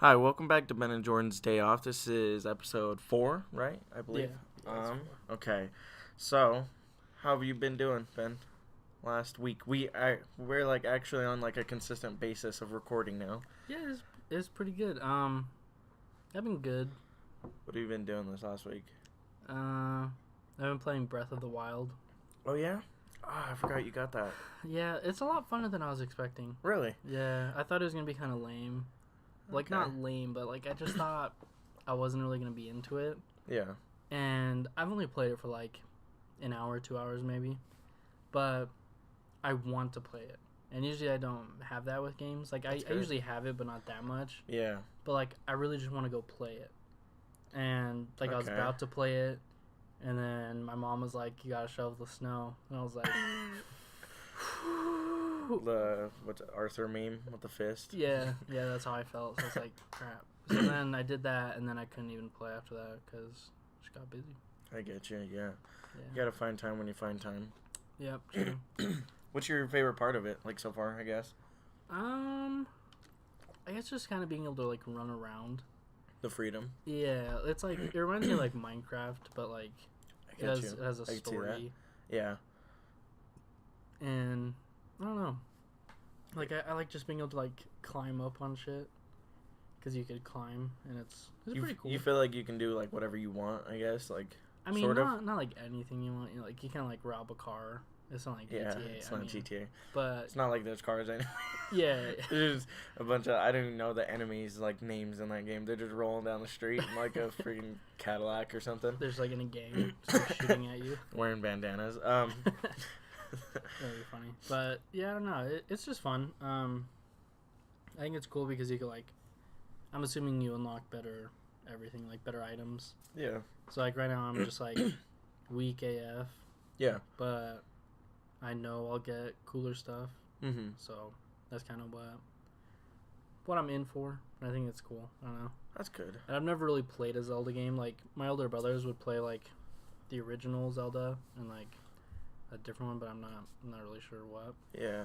Hi, welcome back to Ben and Jordan's Day Off. This is episode 4, right? I believe. Yeah, Okay. So, how have you been doing, Ben? Last week, we're like actually on like a consistent basis of recording now. yeah, it's pretty good. I've been good. What have you been doing this last week? I've been playing Breath of the Wild. Oh yeah? Ah, I forgot you got that. Yeah, it's a lot funner than I was expecting. Really? Yeah, I thought it was gonna be kind of lame. Like Okay. not lame, but like I just thought I wasn't really gonna be into it. Yeah. And I've only played it for like an hour, 2 hours maybe, but I want to play it. And usually I don't have that with games. Like I usually have it, but not that much. Yeah. But like I really just want to go play it. And like I was Okay. about to play it, and then my mom was like, "You gotta shovel the snow," and I was like, What's it, Arthur meme with the fist? "Yeah, that's how I felt." So I was like, "Crap." So then I did that, and then I couldn't even play after that because just got busy. I get you. Yeah. You Yeah. gotta find time when you find time. Yep. True. What's your favorite part of it? Like so far, I guess. I guess just kind of being able to like run around. The freedom. Yeah, it's like it reminds me of like Minecraft, but like I get you. it has a I can see that. story, Yeah. and I don't know. Like I like just being able to like climb up on shit because you could climb, and it's pretty cool. You feel like you can do like whatever you want, I guess. Like I mean, sort not like anything you want. You know, like you can like rob a car. It's not like yeah, GTA. it's not GTA. But It's not like there's cars anyway. yeah, There's a bunch of I don't even know the enemies like names in that game. They're just rolling down the street in like a freaking Cadillac or something, there's like in a gang shooting at you. wearing bandanas. That'd be funny. But yeah, I don't know. It's just fun. I think it's cool because you could like, I'm assuming you unlock better everything, like better items. Yeah. So like right now I'm just like weak AF. Yeah. But I know I'll get cooler stuff. Mm-hmm. So that's kind of what I'm in for. And I think it's cool. I don't know. That's good. And I've never really played a Zelda game. Like my older brothers would play like the original Zelda and like a different one, but I'm not really sure what. Yeah.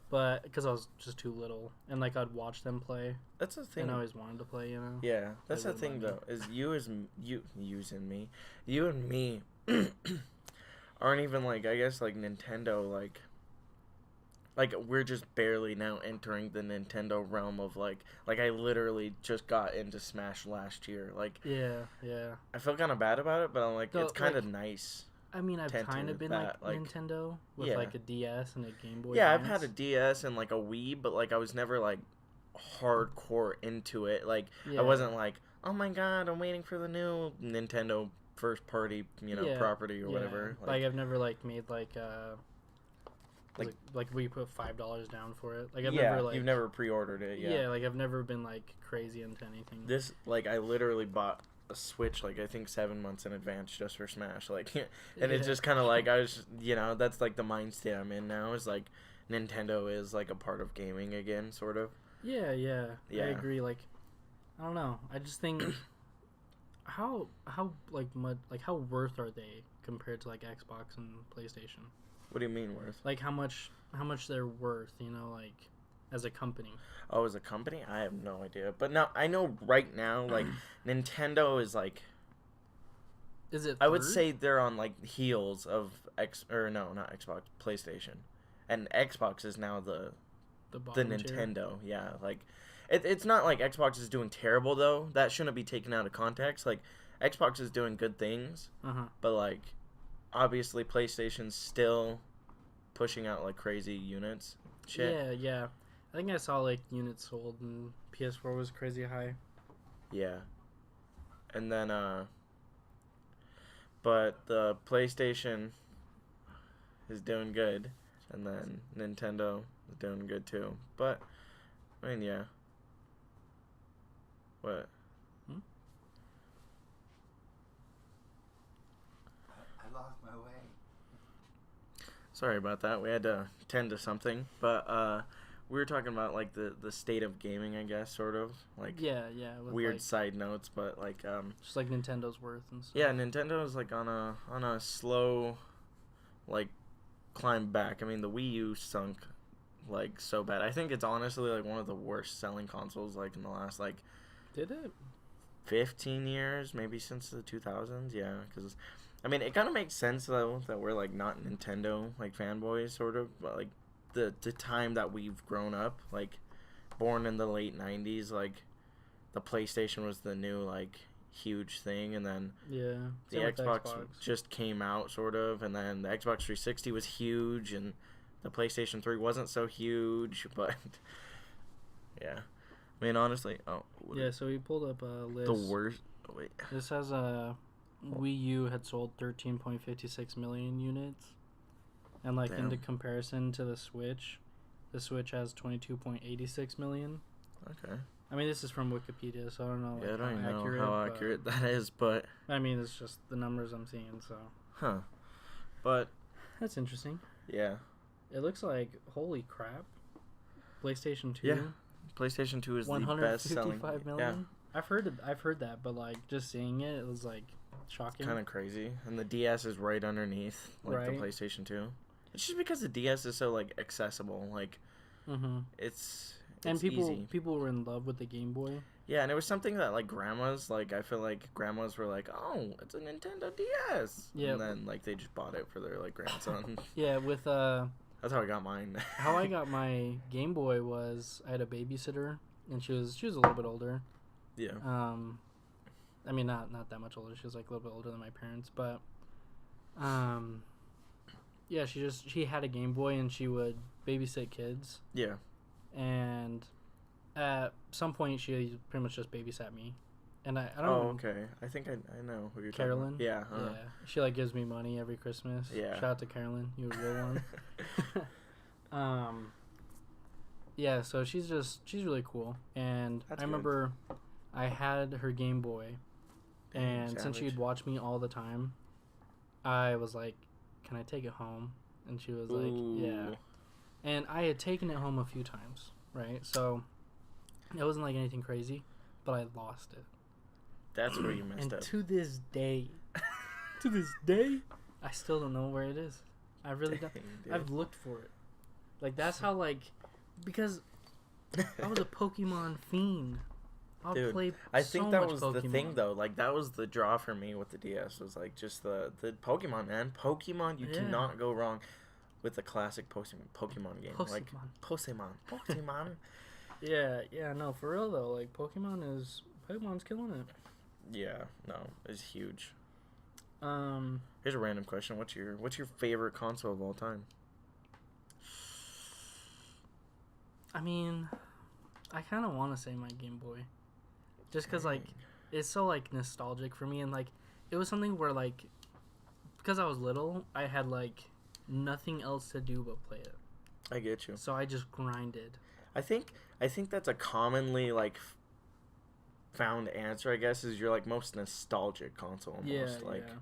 But because I was just too little, and like I'd watch them play, That's the thing. and I always wanted to play. You know. Yeah, that's They the wouldn't thing let though. Is you and me aren't even like I guess like Nintendo like we're just barely now entering the Nintendo realm of like I literally just got into Smash last year. Like Yeah. I feel kind of bad about it, but I'm like No, it's kind of like, nice. I mean, I've Tend to kind of been that, like like- Nintendo with yeah. like a DS and a Game Boy. Yeah, I've Advance. had a DS and like a Wii, but like I was never like hardcore into it. Like Yeah. I wasn't like, oh my god, I'm waiting for the new Nintendo first party, Yeah, property or yeah. whatever. Like I've never like made like Like- like we put $5 down for it. Like I've yeah, never like you've never pre-ordered it. Yeah. like I've never been like crazy into anything. This like I literally bought a Switch like I think 7 months in advance just for Smash. Like, and it's Yeah. just kind of like I was, that's like the mind state I'm in now. Is like Nintendo is like a part of gaming again, sort of. Yeah. Yeah. I agree. Like I don't know. I just think how like how worth are they compared to like Xbox and PlayStation? What do you mean worth? Like how much they're worth, like as a company. Oh, as a company, I have no idea. But now I know right now, like Nintendo is like Is it I would third? say they're on like heels of not Xbox, PlayStation, and Xbox is now the bottom tier? Nintendo. Yeah, like it's not like Xbox is doing terrible though. That shouldn't be taken out of context. Like Xbox is doing good things, Uh-huh. but like obviously PlayStation's still pushing out like crazy units. Shit. Yeah. I think I saw like units sold and PS4 was crazy high. Yeah. And then but the PlayStation is doing good, and then Nintendo is doing good too. But I mean, yeah. What? I lost my way. Sorry about that. We had to tend to something, but we were talking about like the state of gaming, I guess, sort of like Yeah. With, weird like, side notes, but like just like Nintendo's worth and stuff. yeah, Nintendo is like on a slow like climb back. I mean, the Wii U sunk like so bad. I think it's honestly like one of the worst selling consoles like in the last like Did it? 15 years, maybe since the 2000s. Yeah, because I mean, it kind of makes sense though that we're like not Nintendo like fanboys, sort of, but like the time that we've grown up, like born in the late 90s, like the PlayStation was the new like huge thing, and then Yeah. the Same with Xbox just came out, sort of, and then the Xbox 360 was huge, and the PlayStation 3 wasn't so huge, but yeah. I mean, honestly, Yeah, so we pulled up a list. the worst. Oh, wait. This has a Wii U had sold 13.56 million units, and like Damn. into comparison to the Switch has 22.86 million. Okay. I mean, this is from Wikipedia, so I don't know. Like, Yeah, I don't how know accurate, how accurate that is, but I mean, it's just the numbers I'm seeing, so huh. But that's interesting. yeah, It looks like holy crap. PlayStation 2. Yeah. PlayStation 2 is the best selling. 155 million. I've heard that, but like just seeing it, it was like shocking. Kind of crazy. And the DS is right underneath like the Right. PlayStation 2. It's just because the DS is so like accessible. Like it's and easy. people were in love with the Game Boy. Yeah, and it was something that like grandmas, like I feel like grandmas were like, "Oh, it's a Nintendo DS." Yeah. And then like they just bought it for their like grandson. Yeah, with That's how I got mine. how I got my Game Boy was I had a babysitter, and she was a little bit older. Yeah. I mean not that much older. She was like a little bit older than my parents, but yeah, she had a Game Boy and she would babysit kids. Yeah. And at some point she pretty much just babysat me. And I don't Oh, okay. I think I know who you're Carolyn? talking about. Yeah. Yeah. She like gives me money every Christmas. Yeah. Shout out to Carolyn, you a real one. Yeah, so she's really cool. And That's I remember I had her Game Boy, and since savage. she'd watch me all the time, I was like, "Can I take it home?" And she was like, "Yeah." Ooh. And I had taken it home a few times, right? So it wasn't like anything crazy, but I lost it. That's where you messed And up. to this day, I still don't know where it is. I really don't. Dang, dude. I've looked for it. Like that's how because I was a Pokemon fiend. I Dude, played I think so that much was Pokemon. the thing though. Like that was the draw for me with the DS was like just the Pokemon, man. Pokemon, you Yeah. cannot go wrong with the classic Pokemon game. Like Pokemon. Yeah, no, for real though. Like Pokemon's killing it. Yeah, no, it's huge. Um, Here's a random question. What's your favorite console of all time? I mean, I kind of want to say my Game Boy, just because like it's so like nostalgic for me, and like it was something where like because I was little, I had like nothing else to do but play it. I get you. So I just grinded. I think that's a commonly like found answer, I guess, is your like most nostalgic console almost. Yeah, like yeah.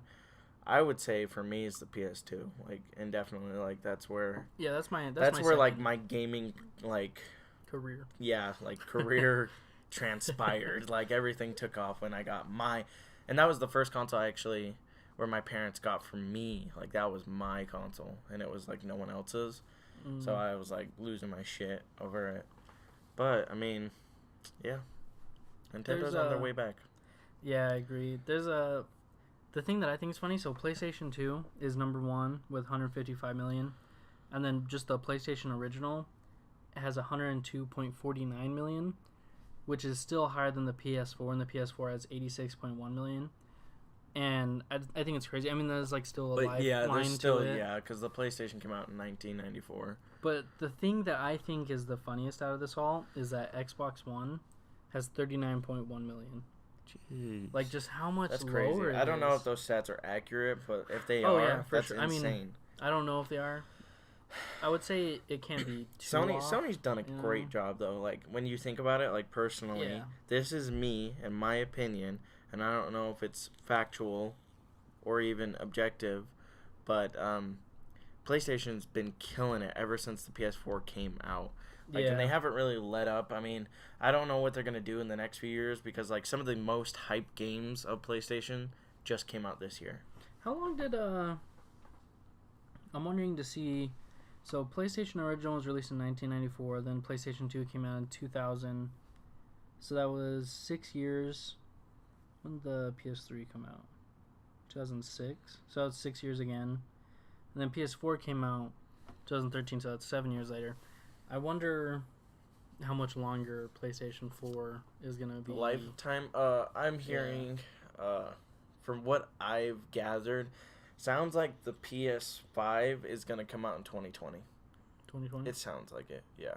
I would say for me is the PS2. Like indefinitely, like that's where Yeah, that's my where like second my gaming like career. yeah, like career transpired. Like everything took off when I got and that was the first console I actually where my parents got for me. Like that was my console and it was like no one else's. So I was like losing my shit over it. But I mean, yeah. Nintendo's on their way back. Yeah, I agree. The thing that I think is funny, so PlayStation 2 is number 1 with 155 million, and then just the PlayStation original has 102.49 million, which is still higher than the PS4, and the PS4 has 86.1 million. And I think it's crazy. I mean, there's like still a But yeah, lifeline there's still to it. yeah, because the PlayStation came out in 1994. But the thing that I think is the funniest out of this all is that Xbox One has 39.1 million. Jeez. Like just how much That's lower crazy. it I don't know is. if those stats are accurate, but if they Oh, are, yeah, for that's sure. I mean, insane. I don't know if they are. I would say it can't be too off, Sony's done a you know? great job though. Like when you think about it, like personally, Yeah. this is me and my opinion, and I don't know if it's factual or even objective, but PlayStation's been killing it ever since the PS4 came out. Like, Yeah. and they haven't really let up. I mean, I don't know what they're gonna do in the next few years because like some of the most hyped games of PlayStation just came out this year. How long did I'm wondering to see. So PlayStation original was released in 1994. Then PlayStation 2 came out in 2000. So that was 6 years. When did the PS3 come out? 2006. So that's 6 years again. And then PS4 came out 2013, so that's 7 years later. I wonder how much longer PlayStation 4 is going to be. Lifetime? I'm hearing, from what I've gathered, sounds like the PS5 is going to come out in 2020. 2020? It sounds like it, yeah.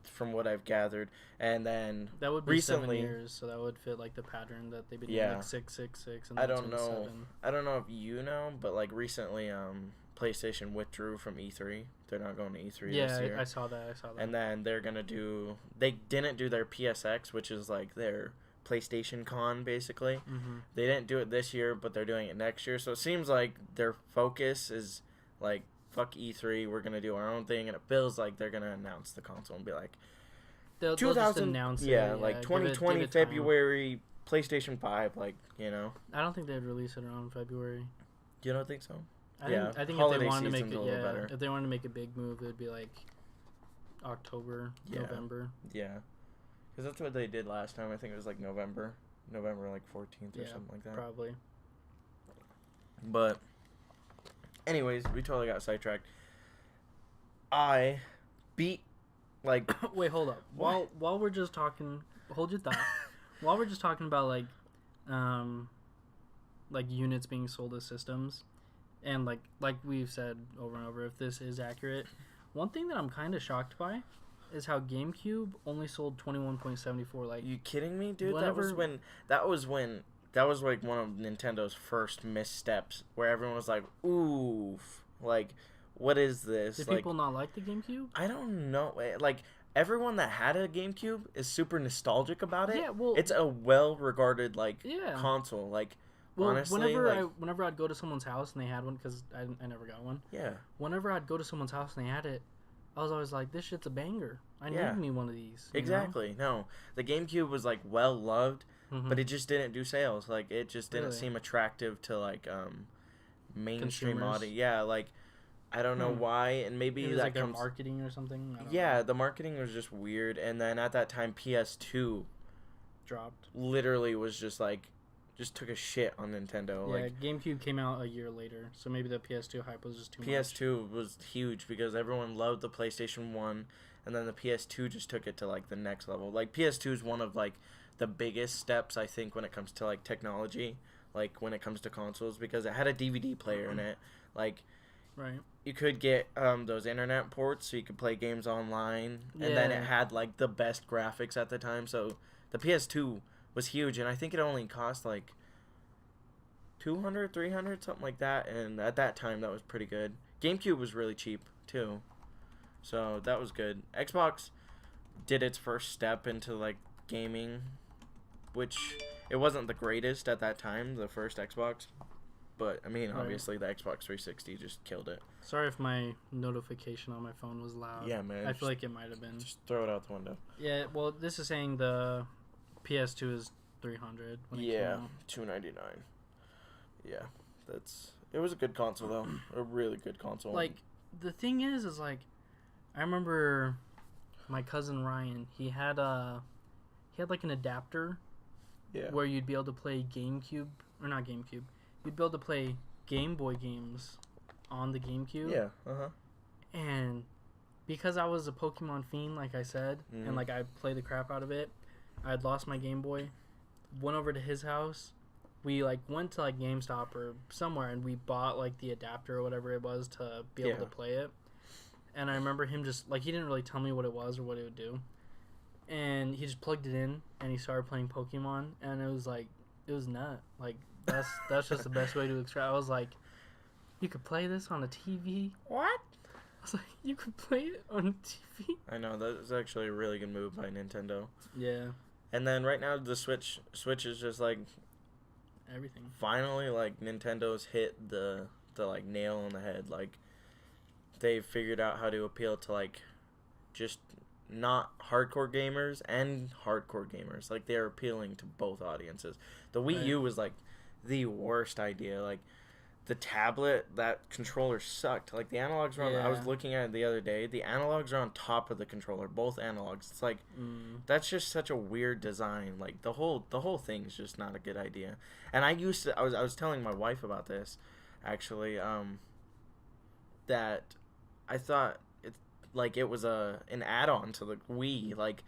From what I've gathered. And then that would be recently, 7 years, so that would fit like the pattern that they've been doing, yeah. like 666 and I don't know. 7. I don't know if you know, but like recently, PlayStation withdrew from E3. They're not going to E3 this year. Yeah, I saw that. And then they're gonna do. They didn't do their PSX, which is like their PlayStation Con, basically. Mm-hmm. They didn't do it this year, but they're doing it next year. So it seems like their focus is like, fuck E3, we're gonna do our own thing, and it feels like they're gonna announce the console and be like, they'll just announce it. Yeah, like 2020 give it February, PlayStation 5, like, you know. I don't think they'd release it around February. You don't think so? I think if they wanted to make it, if they wanted to make a big move, it'd be like October, November. Yeah, because that's what they did last time. I think it was like November like 14th or something like that. Probably. But, anyways, we totally got sidetracked. I beat, like... Wait, hold up. While we're just talking... Hold your thought. While we're just talking about, like units being sold as systems, and, like we've said over and over, if this is accurate, one thing that I'm kind of shocked by is how GameCube only sold 21.74. Like, you kidding me, dude? That was like one of Nintendo's first missteps, where everyone was like, "Oof, like, what is this?" Did people not like the GameCube? I don't know. Like, everyone that had a GameCube is super nostalgic about it. Yeah, well, it's a well-regarded console. Like, well, honestly, whenever I'd go to someone's house and they had one, because I never got one. Yeah. Whenever I'd go to someone's house and they had it, I was always like, this shit's a banger. I need me one of these. Exactly. No, the GameCube was like well loved, but it just didn't do sales. Like, it just didn't seem attractive to like mainstream audience. Yeah, like, I don't know why, and maybe that like comes their marketing or something. I don't know. The marketing was just weird, and then at that time PS2 dropped. Literally was just like, just took a shit on Nintendo. Yeah, like, GameCube came out a year later, so maybe the PS2 hype was just too much. PS2 was huge because everyone loved the PlayStation 1, and then the PS2 just took it to like the next level. Like, PS2 is one of like the biggest steps, I think, when it comes to like technology, like when it comes to consoles, because it had a DVD player in it. Like, right. You could get those internet ports so you could play games online, and then it had like the best graphics at the time. So the PS2 was huge, and I think it only cost like $200, $300, something like that, and at that time that was pretty good. GameCube was really cheap too, so that was good. Xbox did its first step into like gaming, which it wasn't the greatest at that time, the first Xbox, but I mean, obviously the Xbox 360 just killed it. Sorry if my notification on my phone was loud. Yeah, man. I feel like it might have been. Just throw it out the window. Yeah, well, this is saying the PS2 is $300 when it came out. $299. Yeah, it was a good console though. A really good console. Like, the thing is like, I remember my cousin Ryan, he had like an adapter where you'd be able to play GameCube, or not GameCube, you'd be able to play Game Boy games on the GameCube. Yeah, And because I was a Pokemon fiend, like I said, and like I played the crap out of it, I had lost my Game Boy, went over to his house, we like went to like GameStop or somewhere, and we bought like the adapter or whatever it was to be able to play it. And I remember him just like, he didn't really tell me what it was or what it would do, and he just plugged it in and he started playing Pokemon, and it was nut. Like, that's just the best way to express. I was like, you could play this on a TV? What? I was like, you could play it on a TV? I know, that was actually a really good move by Nintendo. Yeah. And then right now the Switch is just like everything. Finally, like, Nintendo's hit the like nail on the head. Like, they've figured out how to appeal to like just not hardcore gamers and hardcore gamers. Like, they're appealing to both audiences. The Wii U was like the worst idea. Like, the tablet, that controller sucked. Like, the analogs were on, I was Yeah. looking at it the other day. The analogs are on top of the controller, both analogs. It's like, that's just such a weird design. Like, the whole thing's just not a good idea. And I was telling my wife about this, actually, that I thought it was an add-on to the Wii. Like,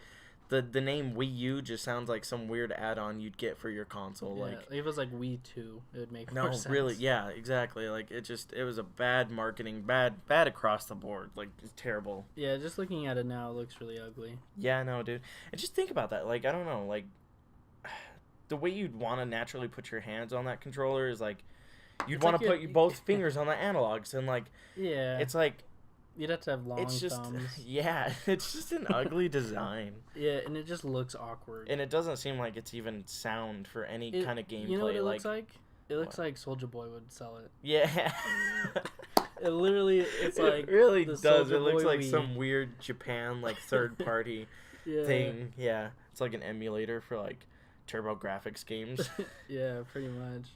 the name Wii U just sounds like some weird add-on you'd get for your console. Yeah, Like, if it was like Wii 2, it would make no, more sense. really, yeah, exactly. Like, it was a bad marketing, bad across the board. Like, it's terrible. Yeah, just looking at it now, it looks really ugly. Yeah, no, dude. And just think about that. Like, I don't know, like, the way you'd want to naturally put your hands on that controller is like, you'd It's want like to put your both fingers on the analogs, and like, Yeah. it's like, You'd have to have long it's just, thumbs. yeah, it's just an ugly design. Yeah, and it just looks awkward. And it doesn't seem like it's even sound for any kind of gameplay. You know what it looks like? It looks like Soulja Boy would sell it. Yeah. It literally, it's like it really the does. Soulja It looks Boy like Wii. some weird Japan like third party Yeah. thing. Yeah, it's like an emulator for like TurboGrafx games. Yeah, pretty much.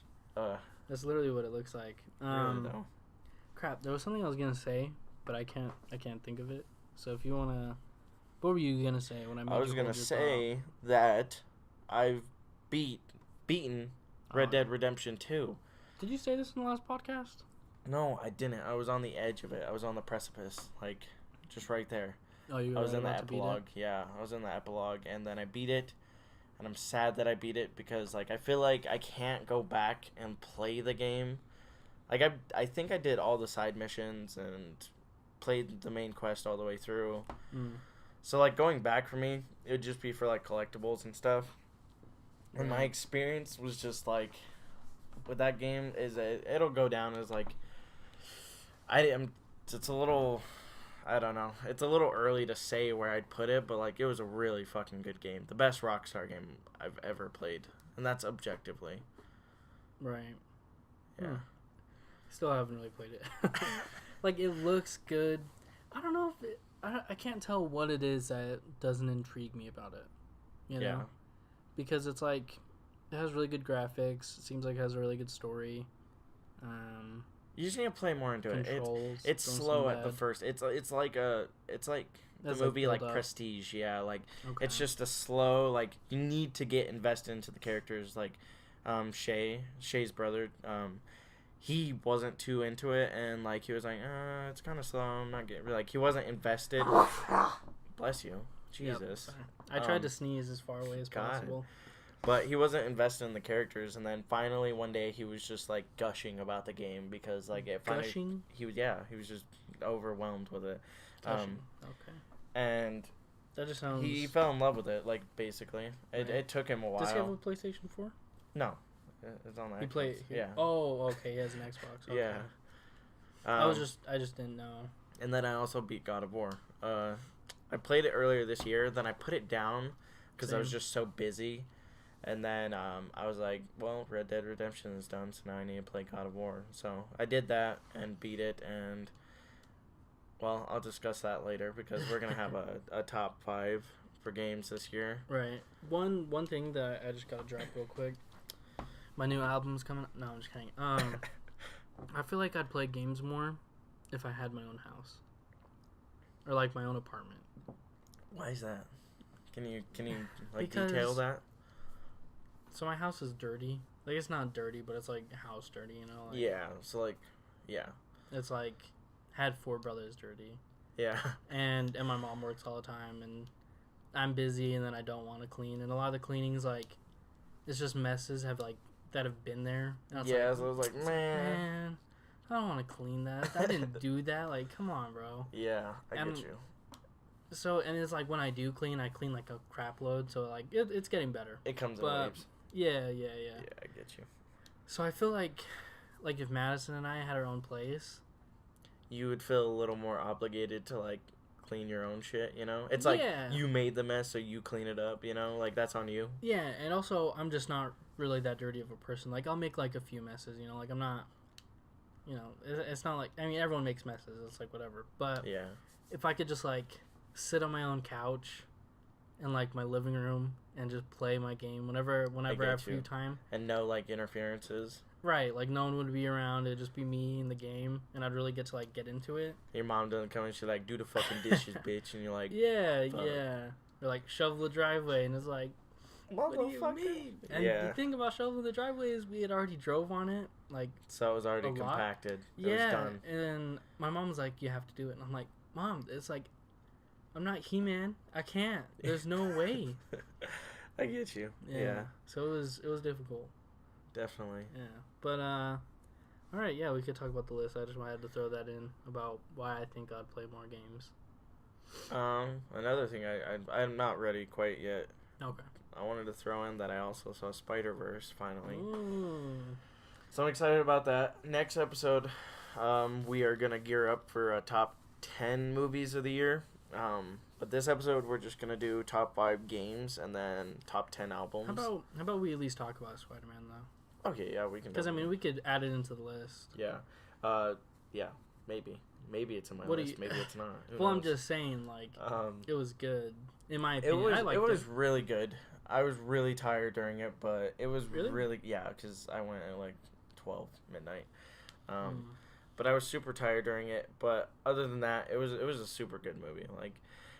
That's literally what it looks like. Really though. Crap, there was something I was gonna say, but I can't think of it. So if you wanna, what were you gonna say when I made I was you gonna hold your say that I've beaten Red Dead Redemption 2. thought? Did you say this in the last podcast? No, I didn't. I was on the edge of it. I was on the precipice, like just right there. Oh, you I was were in the about to beat it? epilogue. Yeah, I was in the epilogue, and then I beat it, and I'm sad that I beat it because like I feel like I can't go back and play the game. Like I think I did all the side missions and played the main quest all the way through. So like going back for me, it would just be for like collectibles and stuff. And my experience was just like with that game is it'll go down as like it's a little, I don't know. It's a little early to say where I'd put it, but like it was a really fucking good game. The best Rockstar game I've ever played, and that's objectively. Right. Yeah. Still haven't really played it. Like, it looks good. I don't know if I can't tell what it is that doesn't intrigue me about it. You know? Yeah. Because it's like, it has really good graphics. It seems like it has a really good story. You just need to play more into it. Controls It's don't slow seem at the bad. first. It's like the That's movie like build up. Prestige. Yeah, like Okay. it's just a slow, like you need to get invested into the characters. Like Shay's brother, he wasn't too into it, and like he was like, it's kind of slow. I'm not getting like he wasn't invested. Bless you, Jesus. Yep. I tried to sneeze as far away as possible. But he wasn't invested in the characters, and then finally one day he was just like gushing about the game because like it finally Gushing? he was just overwhelmed with it. Gushing. Okay. And That just sounds. he fell in love with it, like basically. It took him a while. Does he have a PlayStation 4? No, it's on the He Xbox. played. Yeah. Oh, okay. He has an Xbox. Okay. Yeah. I just didn't know. And then I also beat God of War. I played it earlier this year. Then I put it down because I was Same. just so busy. And then I was like, well, Red Dead Redemption is done, so now I need to play God of War. So I did that and beat it, and well, I'll discuss that later because we're gonna have a top 5 for games this year. Right. One thing that I just gotta drop real quick. My new album's coming. No, I'm just kidding. I feel like I'd play games more if I had my own house or like my own apartment. Why is that? Can you like Because- detail that? So my house is dirty. Like, it's not dirty, but it's like house dirty, you know? Like, Yeah. So like, yeah, It's like had 4 brothers dirty, yeah, and my mom works all the time, and I'm busy, and then I don't want to clean, and a lot of the cleanings like it's just messes that have been there. And it's yeah. like, So I was like, man. I don't want to clean that. I didn't do that. Like, come on, bro. Yeah, I And- get you. So, and it's like when I do clean, I clean like a crap load. So like it's getting better. It comes in but- waves. Yeah. Yeah, I get you. So I feel like if Madison and I had our own place. You would feel a little more obligated to like clean your own shit, you know? It's like Yeah. you made the mess, so you clean it up, you know? Like that's on you. Yeah, and also I'm just not really that dirty of a person. Like I'll make like a few messes, you know. Like I'm not, you know, it's not like, I mean, everyone makes messes. It's like whatever. But Yeah. if I could just like sit on my own couch in like my living room and just play my game whenever I get have free you. time. And no like interferences. Right, like no one would be around. It'd just be me in the game, and I'd really get to like get into it. Your mom doesn't come and she's like, do the fucking dishes, bitch, and you're like, Yeah, fuck. yeah. Or like shovel the driveway, and it's like, what do you motherfucker. mean? And Yeah. the thing about shoveling the driveway is we had already drove on it, like So it was already a lot. compacted. It was Yeah. done. And my mom was like, you have to do it, and I'm like, Mom, it's like, I'm not He-Man. I can't. There's no way. I get you. Yeah. So it was difficult. Definitely. Yeah. But all right, yeah, we could talk about the list. I just wanted to throw that in about why I think I'd play more games. Another thing I'm not ready quite yet. Okay. I wanted to throw in that I also saw Spider-Verse finally. Ooh. So I'm excited about that. Next episode, we are gonna gear up for a top 10 movies of the year. But this episode we're just gonna do top 5 games and then top 10 albums. How about we at least talk about Spider-Man though? Okay, yeah, we can. Because I mean, we could add it into the list. Yeah. Yeah. Maybe it's in my What do list. you- Maybe it's not. Who Well, I'm knows? just saying, like, it was good in my It opinion. was. I liked It was really good. I was really tired during it, but it was Really? really yeah. Because I went at like 12 midnight. But I was super tired during it. But other than that, it was a super good movie. Like,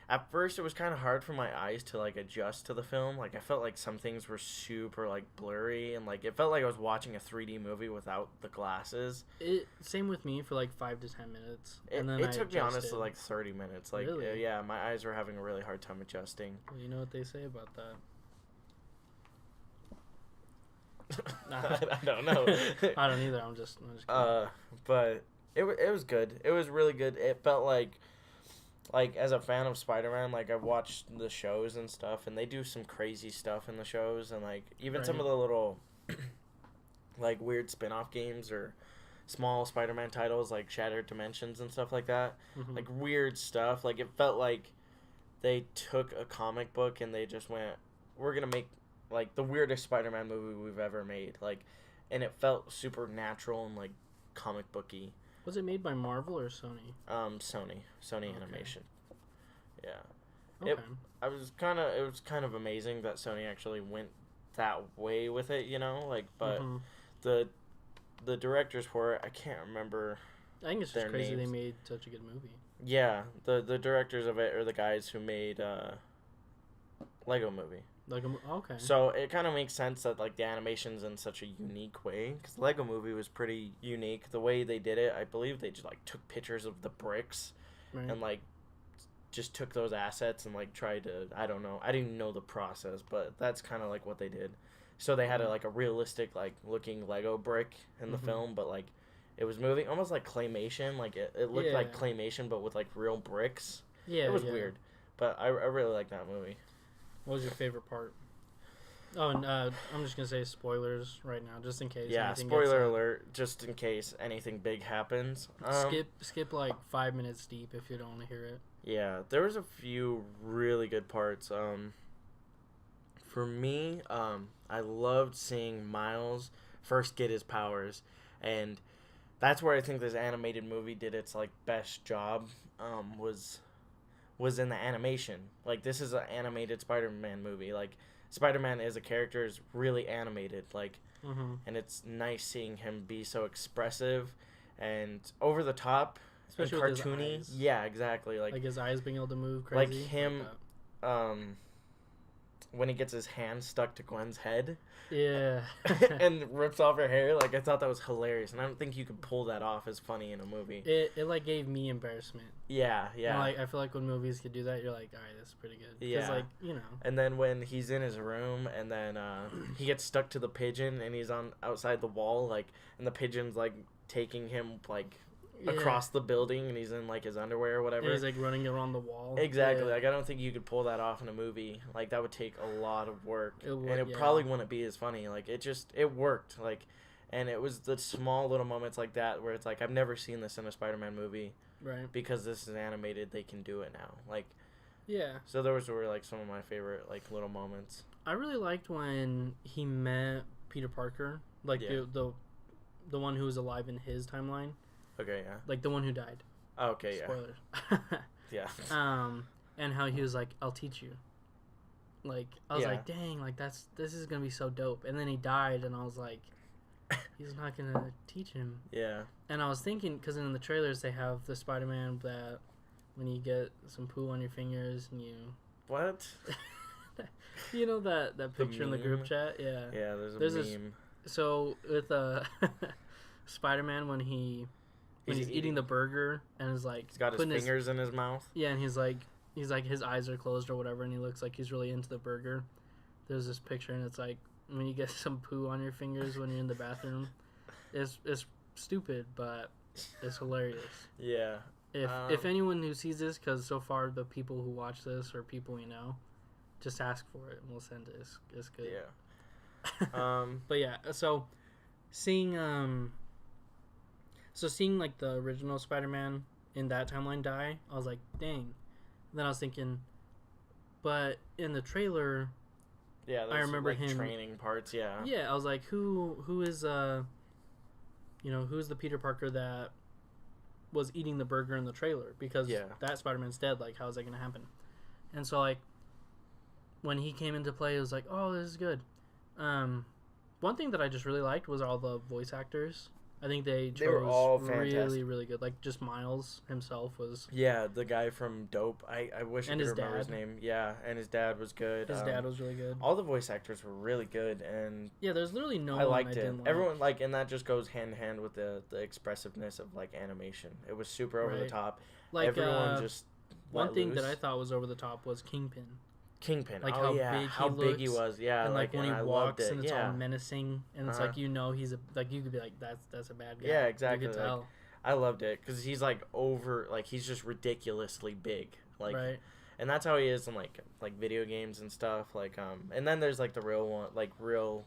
at first, it was kind of hard for my eyes to like adjust to the film. Like, I felt like some things were super like blurry, and like it felt like I was watching a 3D movie without the glasses. Same with me for like 5 to 10 minutes, It, and then it I took me honestly adjusted. like 30 minutes. Like, Really? yeah, my eyes were having a really hard time adjusting. Well, you know what they say about that. I don't know. I don't either. I'm just kidding. But it was good. It was really good. It felt like as a fan of Spider-Man, like I've watched the shows and stuff, and they do some crazy stuff in the shows, and like even some Right. of the little like weird spin-off games or small Spider-Man titles like Shattered Dimensions and stuff like that. Mhm. Like weird stuff. Like it felt like they took a comic book and they just went, we're gonna make like the weirdest Spider-Man movie we've ever made. Like, and it felt super natural and like comic booky. Was it made by Marvel or Sony? Sony Okay. Animation. Yeah. Okay. It was kind of amazing that Sony actually went that way with it, you know, like, but Mhm. the directors for it, I can't remember. I think it's just their crazy names. they made such a good movie. Yeah, the directors of it are the guys who made Lego Movie. Like, okay. So it kind of makes sense that like the animation's in such a unique way, because Lego Movie was pretty unique. The way they did it, I believe they just like took pictures of the bricks Right. and like just took those assets and like tried to, I don't know, I didn't know the process, but that's kind of like what they did. So they had a realistic like looking Lego brick in the Mhm. film, but like it was moving almost like claymation. Like it looked like Yeah. claymation, but with like real bricks. Yeah. It was yeah. weird, but I really like that movie. What was your favorite part? Oh, and I'm just gonna say spoilers right now, just in case. Yeah, anything spoiler gets, alert, just in case anything big happens. Skip like 5 minutes deep if you don't want to hear it. Yeah, there was a few really good parts. For me, I loved seeing Miles first get his powers, and that's where I think this animated movie did its like best job. Was in the animation. Like, this is an animated Spider-Man movie. Like, Spider-Man as a character is really animated. Like, Mm-hmm. and it's nice seeing him be so expressive and over the top, Especially and with his cartoony. eyes. Yeah, exactly. Like his eyes being able to move like crazy. him- that. When he gets his hand stuck to Gwen's head Yeah. and rips off her hair, like I thought that was hilarious, and I don't think you could pull that off as funny in a movie. It like gave me embarrassment. Yeah, And, yeah. like I feel like when movies could do that, you're like, all right, that's pretty good. 'Cause, Yeah. like, you know. And then when he's in his room, and then he gets stuck to the pigeon, and he's on outside the wall, like, and the pigeon's like taking him like Yeah. across the building, and he's in like his underwear or whatever. And he's like running around the wall. Exactly. Yeah. Like, I don't think you could pull that off in a movie. Like, that would take a lot of work, It would, and it yeah. probably wouldn't be as funny. Like, it worked. Like, and it was the small little moments like that where it's like, I've never seen this in a Spider-Man movie. Right. Because this is animated, they can do it now. Like, Yeah. so those were like some of my favorite like little moments. I really liked when he met Peter Parker, like Yeah. the one who was alive in his timeline, Okay, yeah. like the one who died. Okay, yeah. Spoilers. Yeah. And how he was like, "I'll teach you." Like I was Yeah. like, "Dang, like this is gonna be so dope." And then he died, and I was like, he's not gonna teach him. Yeah. And I was thinking, because in the trailers they have the Spider-Man that when you get some poo on your fingers and you, What? you know that picture in the group meme? chat, yeah. Yeah, there's a There's this- meme. So with Spider-Man when he's eating the burger and is like He's got his putting fingers in his mouth. yeah, and he's like his eyes are closed or whatever, and he looks like he's really into the burger. There's this picture, and it's like when you get some poo on your fingers when you're in the bathroom. It's stupid, but it's hilarious. Yeah. If anyone who sees this, because so far the people who watch this are people we know, just ask for it and we'll send it. It's good. Yeah. But yeah, so seeing like the original Spider-Man in that timeline die, I was like, dang. And then I was thinking, but in the trailer, Yeah, there's I remember like him training parts. Yeah. yeah, I was like, who is who's the Peter Parker that was eating the burger in the trailer? Because that Spider-Man's dead. Like, how is that gonna happen? And so like when he came into play, it was like, oh, this is good. One thing that I just really liked was all the voice actors. I think they were all really, fantastic. really good. Like, just Miles himself was... Yeah, the guy from Dope. I wish I And could his remember his dad. name. Yeah, and his dad was good. His dad was really good. All the voice actors were really good, and Yeah, there's literally no I one liked I it. didn't like. Everyone, like, and that just goes hand in hand with the expressiveness of, like, animation. It was super over the Right. top. Like, Everyone just one let thing loose. that I thought was over the top was Kingpin. Kingpin. Like, oh, how yeah. big how he big he looks, was. Yeah, And like when he I loved walks it. and it's yeah. all menacing, and it's like, he's you could be like, that's a bad guy. Yeah, exactly. You could Like, tell. I loved it because he's like he's just ridiculously big, like, Right. and that's how he is in like video games and stuff. Like, and then there's like the real one, like real,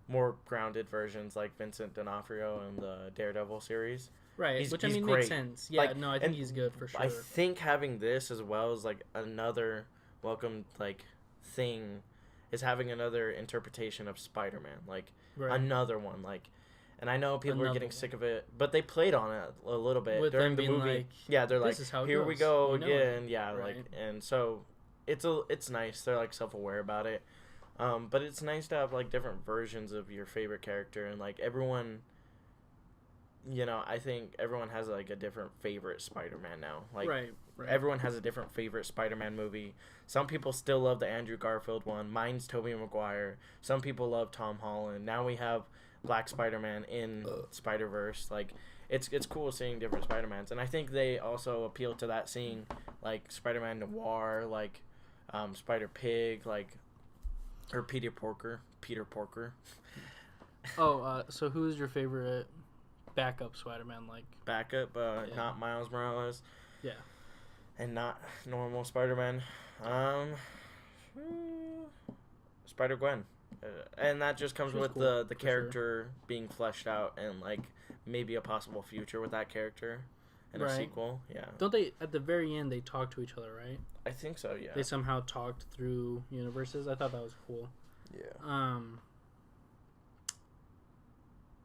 more grounded versions like Vincent D'Onofrio in the Daredevil series. Right, which I he's mean great. makes sense. Yeah, Like, no, I think and he's good for sure. I think having this as well as like another welcome like thing is having another interpretation of Spider-Man, like Right. another one, like. And I know people are Another getting one. sick of it, but they played on it a little bit With during them the being movie. like, Yeah, they're "This like, is how it here we goes. go We know it." again. Yeah, Right. like, and so it's nice. They're like self-aware about it, but it's nice to have like different versions of your favorite character, and like everyone. I think everyone has like a different favorite Spider-Man now. Like, right. everyone has a different favorite Spider-Man movie. Some people still love the Andrew Garfield one. Mine's Tobey Maguire. Some people love Tom Holland. Now we have Black Spider-Man in Spider-Verse. Like, it's cool seeing different Spider-Mans. And I think they also appeal to that, seeing, like, Spider-Man Noir, like, Spider-Pig, like, or Peter Porker. Oh, so who's your favorite backup Spider-Man? Like, Backup, Yeah. not Miles Morales. yeah. And not normal Spider-Man. Spider-Gwen. And that just comes She was with cool, the for character being fleshed out and, like, maybe a possible future with that character in a Right. sequel. Yeah. Don't they, at the very end, they talk to each other, right? I think so, yeah. They somehow talked through universes. I thought that was cool. Yeah.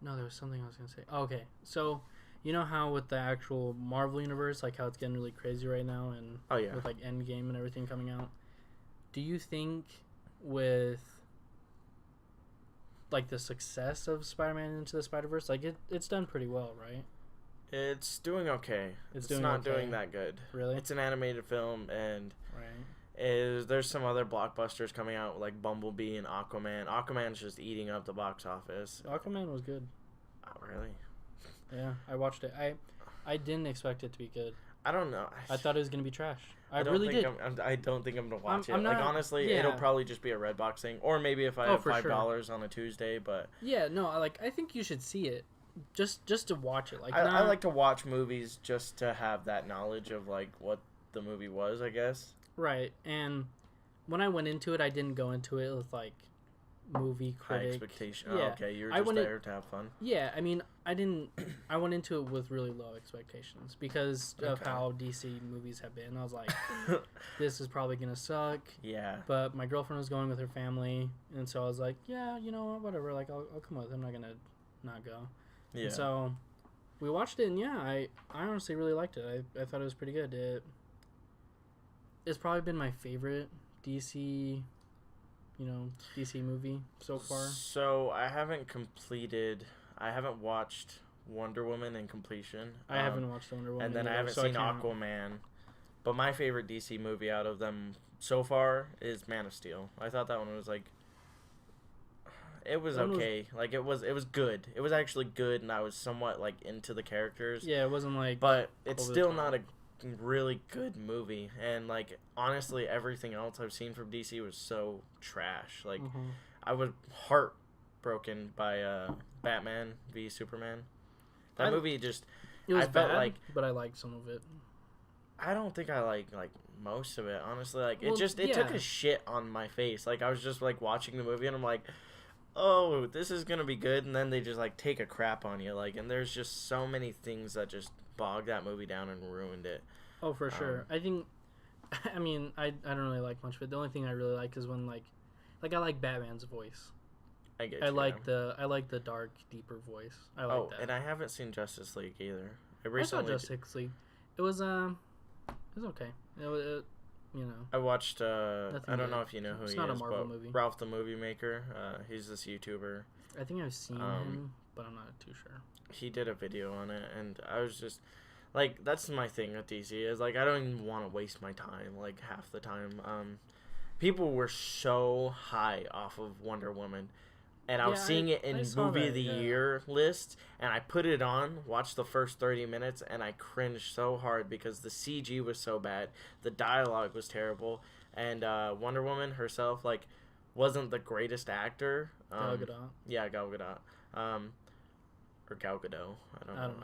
No, there was something I was going to say. Oh, okay. So, you know how with the actual Marvel universe, like how it's getting really crazy right now, and Oh, yeah. with like Endgame and everything coming out, do you think with like the success of Spider-Man Into the Spider-Verse, like it's done pretty well, right? It's doing okay. It's It's doing not okay. doing that good. Really? It's an animated film, and Right. there's some other blockbusters coming out, like Bumblebee and Aquaman. Aquaman's just eating up the box office. Aquaman was good. Oh, really? Yeah, I watched it. I didn't expect it to be good. I don't know. I thought it was gonna be trash. I don't really think did. I don't think I'm gonna watch I'm it. Like, not- honestly, yeah. it'll probably just be a Redbox thing, or maybe if I Oh, have for sure. $5 on a Tuesday. But Yeah, no, I think you should see it, just to watch it. Like, I not, like to watch movies just to have that knowledge of like what the movie was, I guess. right. And when I went into it, I didn't go into it with like movie High critic. expectation. Yeah. Oh, okay, you're I just went in- there to have fun. Yeah, I mean, I didn't. I went into it with really low expectations because of Okay. how DC movies have been. I was like, this is probably gonna suck. Yeah. But my girlfriend was going with her family, and so I was like, yeah, you know what, whatever. Like, I'll come with. I'm not gonna not go. Yeah. And so we watched it, and yeah, I honestly really liked it. I thought it was pretty good. It's probably been my favorite DC, DC movie so far? So I haven't watched Wonder Woman in completion. I haven't watched Wonder Woman. And then either, I haven't so seen can't- Aquaman. But my favorite DC movie out of them so far is Man of Steel. I thought that one was like, it was okay. Like it was good. It was actually good, and I was somewhat like into the characters. Yeah, it wasn't like. But it's still not a really good movie. And like honestly, everything else I've seen from DC was so trash. Like I was heartbroken by Batman v Superman. That movie just. It was I felt bad, like, but I liked some of it. I don't think I like most of it, honestly. Like Well, it took a shit on my face. Like I was just like watching the movie and I'm like, oh, this is gonna be good, and then they just like take a crap on you. Like, and there's just so many things that just bogged that movie down and ruined it. Oh, for sure. I think. I mean, I don't really like much of it. The only thing I really like is when like I like Batman's voice. I like the dark, deeper voice. I like that. And I haven't seen Justice League either. I saw Justice League. It was okay. I watched. I don't know if you know who it's he not is, a Marvel but movie. Ralph the Movie Maker. He's this YouTuber. I think I've seen him, but I'm not too sure. He did a video on it, and I was just like, that's my thing with DC is like I don't even want to waste my time. Like half the time, people were so high off of Wonder Woman. And I was seeing it in Movie of the Year list, and I put it on, watched the first 30 minutes, and I cringed so hard because the CG was so bad, the dialogue was terrible, and Wonder Woman herself, like, wasn't the greatest actor. Gal Gadot. Yeah, Gal Gadot. Or Gal Gadot.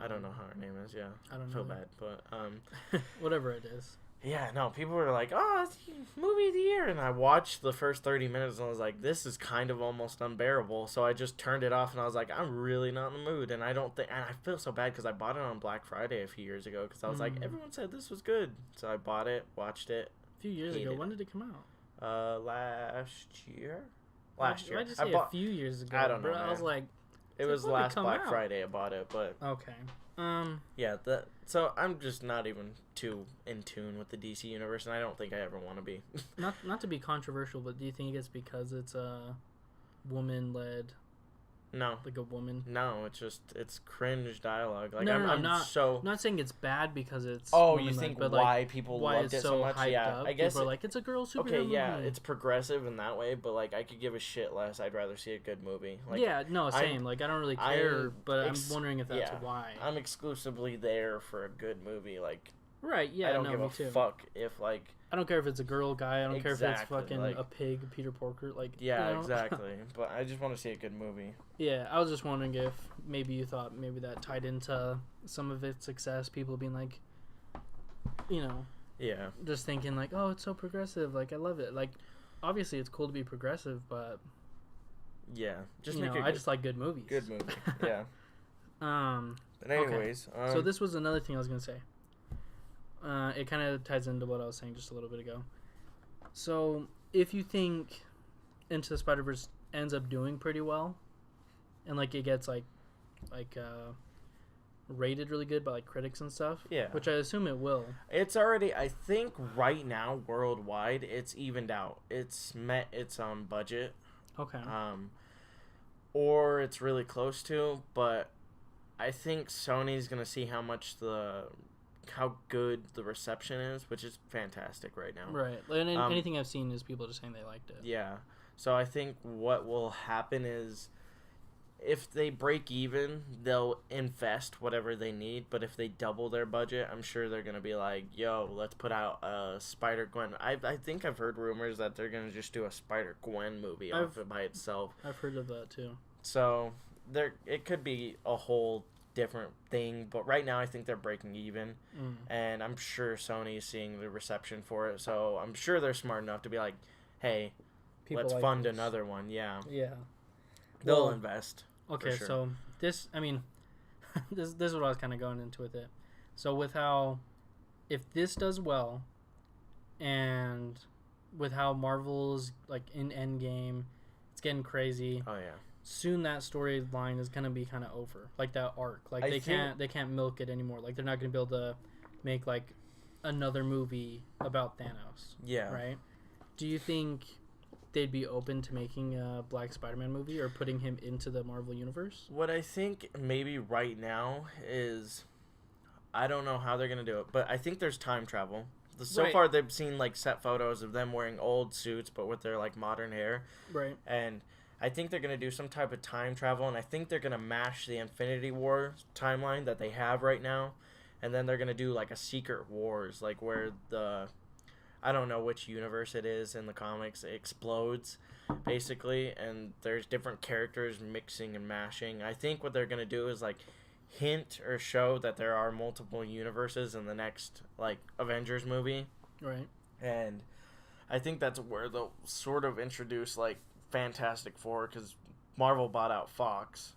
I don't know how her name is, yeah. I don't know. Feel bad, but... whatever it is. Yeah, no, people were like, oh, it's Movie of the Year. And I watched the first 30 minutes and I was like, this is kind of almost unbearable. So I just turned it off and I was like, I'm really not in the mood. And I feel so bad because I bought it on Black Friday a few years ago because I was like, everyone said this was good. So I bought it, watched it. A few years ago. When did it come out? Last year? Last year. Why'd you say a few years ago? I don't know, bro? I was like... It was last Black Friday I bought it, but... Okay. Yeah, so I'm just not even too in tune with the DC universe, and I don't think I ever want to be. not to be controversial, but do you think it's because it's a woman-led? No. Like a woman? No, it's cringe dialogue. Like I'm not saying it's bad because it's you think why people loved it so much? Yeah, up? I guess people are like, it's a girl superhero movie. Yeah, it's progressive in that way, but like I could give a shit less. I'd rather see a good movie. Like, yeah, no, same. Like I don't really care, but I'm wondering if that's why. I'm exclusively there for a good movie. Like, right? Yeah, I don't give a fuck if like. I don't care if it's a girl guy. I don't care if it's fucking like, a pig, Peter Porker. Like, yeah, exactly. But I just want to see a good movie. Yeah, I was just wondering if maybe you thought maybe that tied into some of its success. People being like, yeah, just thinking like, oh, it's so progressive. Like, I love it. Like, obviously, it's cool to be progressive, but yeah, just I just like good movies. Good movie. Yeah. But anyways, okay. So this was another thing I was gonna say. It kind of ties into what I was saying just a little bit ago. So, if you think Into the Spider-Verse ends up doing pretty well, and like it gets like rated really good by like critics and stuff, yeah, which I assume it will. It's already, I think, right now worldwide, it's evened out. It's met its budget. Okay. Or it's really close to, but I think Sony's gonna see how good the reception is, which is fantastic right now. Right. And anything I've seen is people just saying they liked it. Yeah. So I think what will happen is if they break even, they'll invest whatever they need. But if they double their budget, I'm sure they're going to be like, yo, let's put out a Spider-Gwen. I think I've heard rumors that they're going to just do a Spider-Gwen movie off it by itself. I've heard of that too. So it could be a whole different thing, but right now I think they're breaking even, and I'm sure Sony's seeing the reception for it, so I'm sure they're smart enough to be like, hey, let's fund another one. Yeah, they'll invest. Okay, sure. So this, I mean, this is what I was kind of going into with it. So with how, if this does well, and with how Marvel's like in Endgame, it's getting crazy. Oh yeah. Soon that storyline is gonna be kind of over, like that arc. Like they can't milk it anymore. Like they're not gonna be able to make like another movie about Thanos. Yeah. Right. Do you think they'd be open to making a Black Spider-Man movie or putting him into the Marvel universe? What I think maybe right now is, I don't know how they're gonna do it, but I think there's time travel. So Right. far, they've seen like set photos of them wearing old suits, but with their like modern hair, Right. and I think they're gonna do some type of time travel, and I think they're gonna mash the Infinity War timeline that they have right now, and then they're gonna do like a Secret Wars, like where I don't know which universe it is in the comics, it explodes, basically, and there's different characters mixing and mashing. I think what they're gonna do is like hint or show that there are multiple universes in the next like Avengers movie, Right. and I think that's where they'll sort of introduce like Fantastic Four, because Marvel bought out Fox,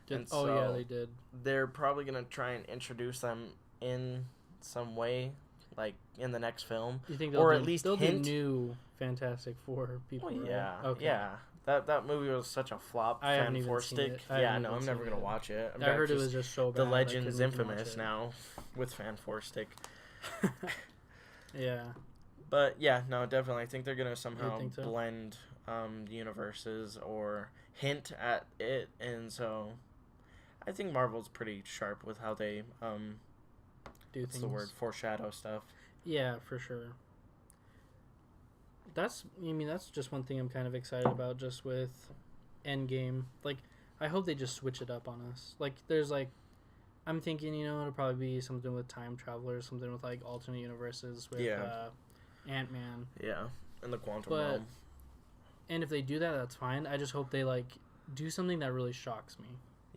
and Oh so yeah, they did. they're probably gonna try and introduce them in some way, like in the next film, You think or at least they'll hint. do new Fantastic Four people? Well, right? yeah, Okay. yeah. That movie was such a flop. I haven't even seen Fantastic. it. I Yeah, haven't no, even I'm never seen gonna it. watch it. I heard it was just so bad. The I legend's couldn't even watch infamous it. now with Fantastic. Yeah. But yeah, no, definitely. I think they're gonna somehow think so? blend universes or hint at it, and so I think Marvel's pretty sharp with how they Do what's things. the word, foreshadow stuff. Yeah, for sure. That's just one thing I'm kind of excited about, just with Endgame. Like, I hope they just switch it up on us. Like, there's like, I'm thinking, it'll probably be something with time travelers, something with like alternate universes with Ant-Man. Yeah, in the quantum But- realm. And if they do that, that's fine. I just hope they like do something that really shocks me.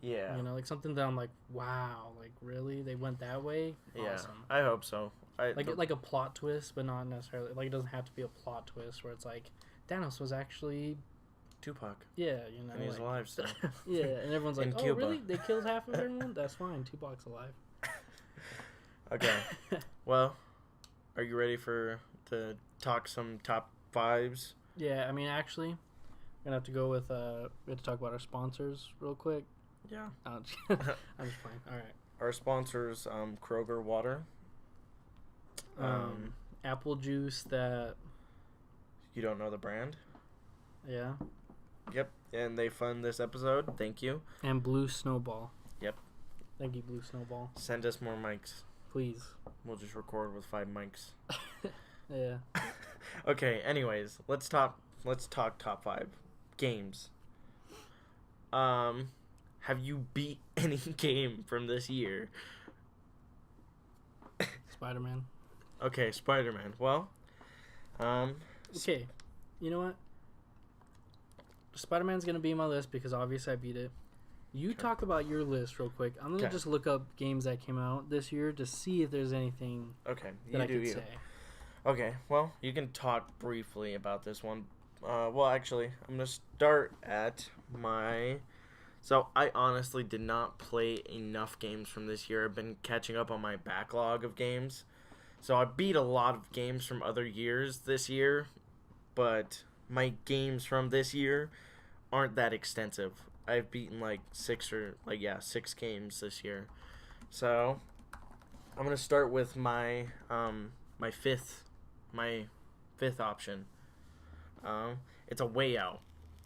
Yeah, Like something that I'm like, wow, like really they went that way. yeah. Awesome. I hope so. Like a plot twist, but not necessarily like it doesn't have to be a plot twist where it's like Thanos was actually Tupac, and and he's alive still. yeah, and everyone's like, In oh Cuba. really? They killed half of everyone? That's fine. Tupac's alive. Okay. Well, are you ready to talk some top fives? Yeah, I mean actually, we're gonna have to go with we have to talk about our sponsors real quick. Yeah. I'm just playing. All right. Our sponsors, Kroger Water. Apple juice that You don't know the brand? yeah, Yep. And they fund this episode. Thank you. and Blue Snowball. Yep. Thank you, Blue Snowball. Send us more mics. Please. We'll just record with 5 mics. Yeah. Okay, anyways, let's talk top 5 games. Have you beat any game from this year? Spider-Man. Okay, Spider-Man. Well, Okay. You know what? Spider-Man's gonna be on my list because obviously I beat it. You talk about your list real quick. I'm gonna Okay. just look up games that came out this year to see if there's anything okay, that I you do could you. say. Okay, well, you can talk briefly about this one. Well, actually, I'm going to start at my... So, I honestly did not play enough games from this year. I've been catching up on my backlog of games. So, I beat a lot of games from other years this year, but my games from this year aren't that extensive. I've beaten like 6 games this year. So, I'm going to start with my my fifth option. It's a Way Out.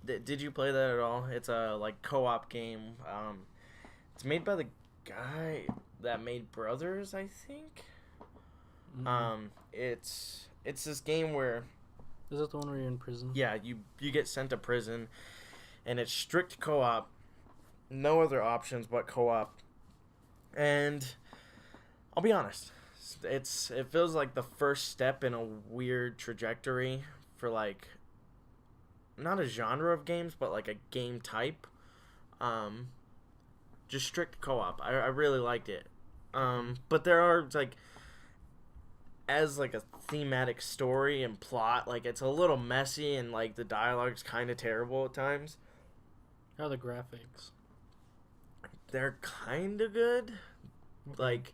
Did you play that at all? It's a like co-op game. It's made by the guy that made Brothers, I think. It's this game where Is that the one where you're in prison? you get sent to prison, and it's strict co-op, no other options but co-op. And I'll be honest, it feels like the first step in a weird trajectory for like not a genre of games but like a game type. Just strict co-op. I really liked it. But there are like, as like a thematic story and plot, like it's a little messy and like the dialogue's kind of terrible at times. How are the graphics? They're kind of good. Like,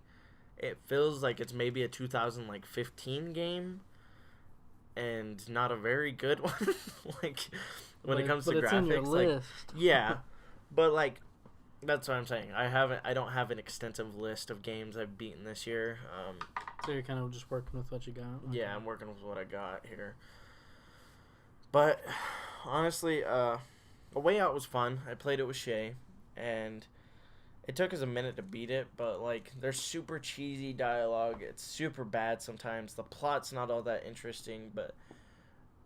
it feels like it's maybe a 2015 game, and not a very good one. Like, when it comes to it's graphics, in your like, list. yeah, but like, that's what I'm saying. I don't have an extensive list of games I've beaten this year. So you're kind of just working with what you got. Okay. Yeah, I'm working with what I got here. But honestly, A Way Out was fun. I played it with Shay, and it took us a minute to beat it, but like there's super cheesy dialogue. It's super bad sometimes. The plot's not all that interesting, but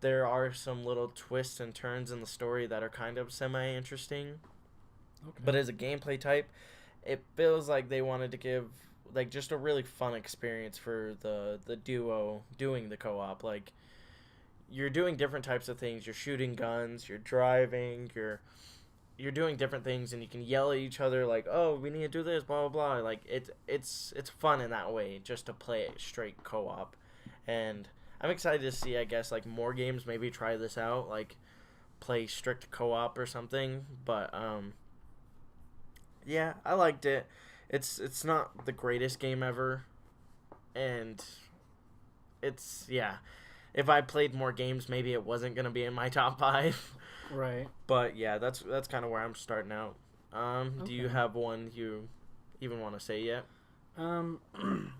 there are some little twists and turns in the story that are kind of semi-interesting. Okay. But as a gameplay type, it feels like they wanted to give like just a really fun experience for the duo doing the co-op. Like you're doing different types of things. You're shooting guns, you're driving, you're doing different things, and you can yell at each other like, "Oh, we need to do this, blah blah blah." Like it's fun in that way, just to play it straight co-op. And I'm excited to see, I guess, like more games maybe try this out, like play strict co-op or something. But yeah, I liked it. It's not the greatest game ever, and it's yeah. If I played more games, maybe it wasn't gonna be in my top 5. Right. But yeah, that's kind of where I'm starting out. Do you Okay. have one you even want to say yet?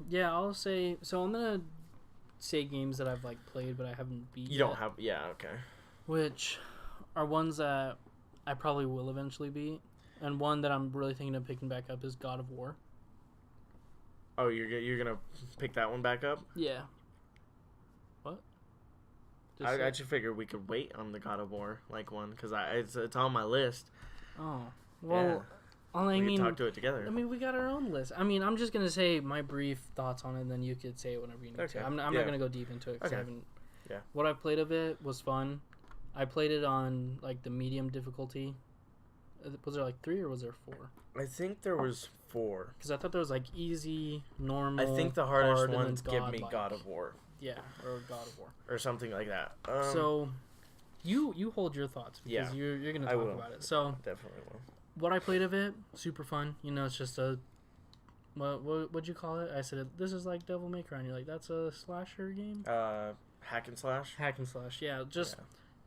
Yeah, I'll say. So I'm gonna say games that I've like played but I haven't beat. You yet, don't have, yeah, okay. which are ones that I probably will eventually beat, and one that I'm really thinking of picking back up is God of War. Oh, you're gonna pick that one back up? Yeah. What? I just figured we could wait on the God of War like one because it's on my list. Oh well. Yeah. I We mean, could talk to it together. I mean, we got our own list. I mean, I'm just gonna say my brief thoughts on it, and then you could say it whenever you need Okay. to. I'm Yeah. not gonna go deep into it because I Okay. haven't. Yeah. What I've played of it was fun. I played it on like the medium difficulty. Was there like 3 or was there 4? I think there was 4. Because I thought there was like easy, normal. I think the hardest hard, and then ones give me godlike. God of War Yeah, or God of War. or something like that. So, you hold your thoughts because Yeah, you're gonna I talk will. about it. So, Definitely will. what I played of it, super fun. You know, it's just a what'd you call it? I said this is like Devil May Cry, and you're like, that's a slasher game. Hack and slash. Hack and slash. Yeah, just Yeah.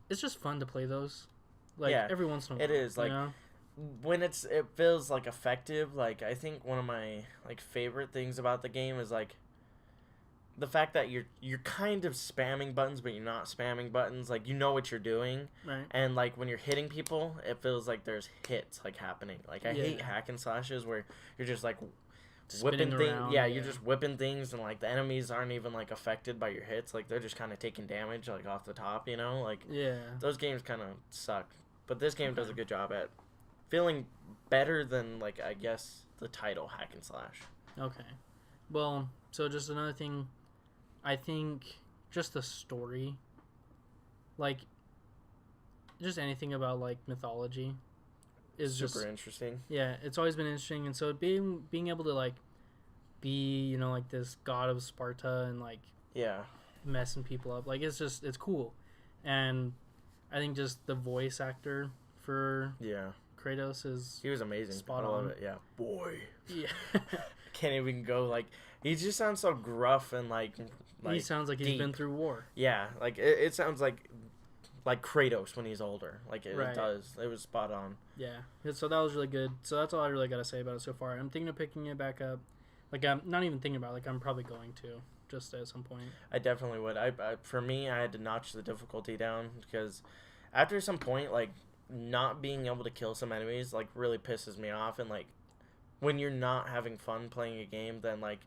it's just fun to play those. Like Yeah, every once in a while. it is, like, you know? When it feels like effective. Like I think one of my like favorite things about the game is like the fact that you're kind of spamming buttons, but you're not spamming buttons. Like you know what you're doing, Right. and like when you're hitting people, it feels like there's hits like happening. Like I Yeah. hate hack and slashes where you're just like Spinning whipping things. around, Yeah, you're just whipping things, and like the enemies aren't even like affected by your hits. Like they're just kind of taking damage like off the top. You know, like Yeah. those games kind of suck. But this game does a Okay. good job at feeling better than like I guess the title hack and slash. Okay. Well, so just another thing, I think just the story, like, just anything about like mythology, is Super just interesting. yeah. It's always been interesting, and so being able to like be like this god of Sparta and like Yeah. messing people up, like it's cool, and I think just the voice actor for Yeah. Kratos is He was amazing. Spot I love on. it. Yeah. Boy. yeah. Can't even go like he just sounds so gruff and like He sounds like he's deep. been through war. Yeah, like it sounds like Kratos when he's older. Like it Right. does. It was spot on. Yeah, so that was really good. So that's all I really got to say about it so far. I'm thinking of picking it back up. Like, I'm not even thinking about it. Like, I'm probably going to, just at some point. I definitely would. I for me, I had to notch the difficulty down because after some point, like not being able to kill some enemies, like really pisses me off. And like when you're not having fun playing a game, then like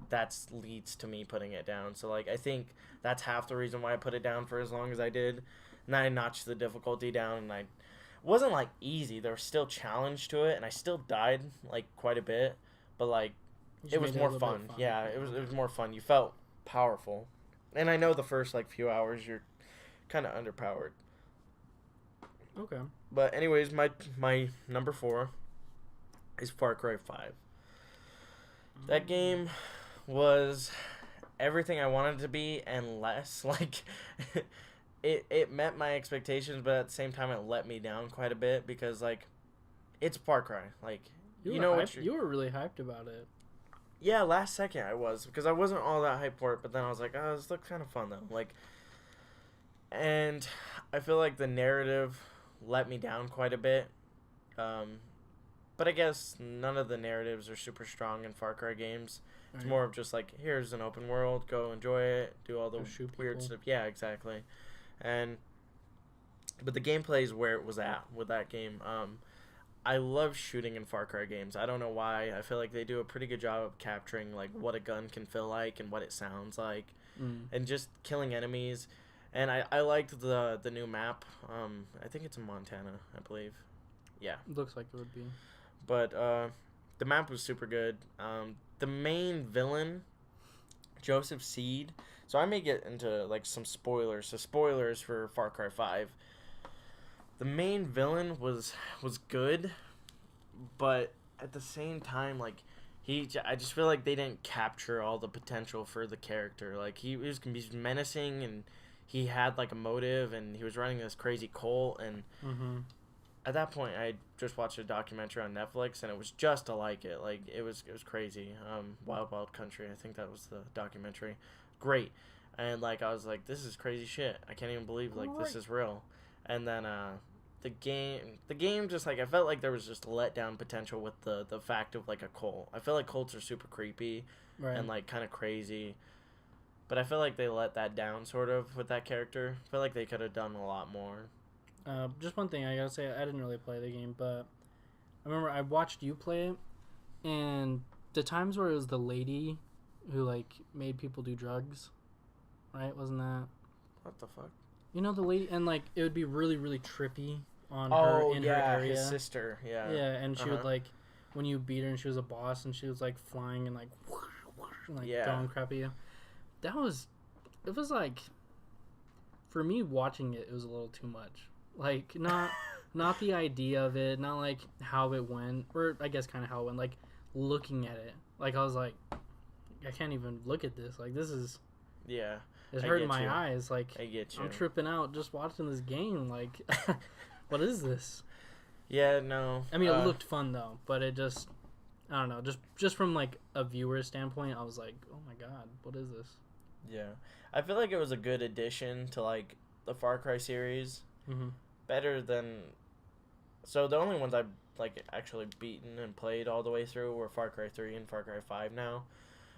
that's leads to me putting it down. So like I think that's half the reason why I put it down for as long as I did. And then I notched the difficulty down, and I wasn't like easy. There was still challenge to it, and I still died like quite a bit, but like You just it was made more a little fun. bit Yeah, it was more fun. You felt powerful, and I know the first like few hours you're kind of underpowered. Okay. But anyways, my number 4 is Far Cry 5. That game was everything I wanted it to be and less. Like it met my expectations, but at the same time it let me down quite a bit because like it's Far Cry. Like you know what you were really hyped about it. yeah, last second I was because I wasn't all that hyped for it, but then I was like, oh, this looks kind of fun though. Like, and I feel like the narrative let me down quite a bit. But I guess none of the narratives are super strong in Far Cry games. It's Right. more of just like, here's an open world, go enjoy it, do all the Go shoot weird people. stuff. Yeah, exactly. And But the gameplay is where it was at with that game. I love shooting in Far Cry games. I don't know why. I feel like they do a pretty good job of capturing like what a gun can feel like and what it sounds like, and just killing enemies. And I liked the new map. I think it's in Montana, I believe. Yeah. Looks like it would be. But the map was super good. The main villain, Joseph Seed. So I may get into like some spoilers. So spoilers for Far Cry 5. The main villain was good, but at the same time, like I just feel like they didn't capture all the potential for the character. Like he was menacing, and he had like a motive, and he was running this crazy cult. And at that point, I just watched a documentary on Netflix, and it was just to like it. Like it was crazy. Wild Wild Country, I think that was the documentary. Great, and like I was like, this is crazy shit. I can't even believe like this is real. And then the game just like I felt like there was just letdown potential with the fact of like a cult. I feel like cults are super creepy and like kind of crazy, but I feel like they let that down sort of with that character. I feel like they could have done a lot more. Just one thing I gotta say, I didn't really play the game, but I remember I watched you play it, and the times where it was the lady who like made people do drugs, right? Wasn't that? What the fuck? You know the lady, and like it would be really really trippy on her in her area. His sister, yeah. Yeah, and she would like when you beat her and she was a boss and she was like flying and like and, like throwing crap at you. It was like for me watching it was a little too much. Like not the idea of it, not like how it went, or I guess kind of how it went. Like looking at it, like I was like, I can't even look at this. Like this is it's hurting my eyes. Like I get you. I'm tripping out just watching this game. Like what is this? Yeah, no. I mean, it looked fun though, but it just I don't know. Just from like a viewer standpoint, I was like, oh my god, what is this? Yeah, I feel like it was a good addition to like the Far Cry series. Better than. So the only ones I've like actually beaten and played all the way through were Far Cry 3 and Far Cry 5 now.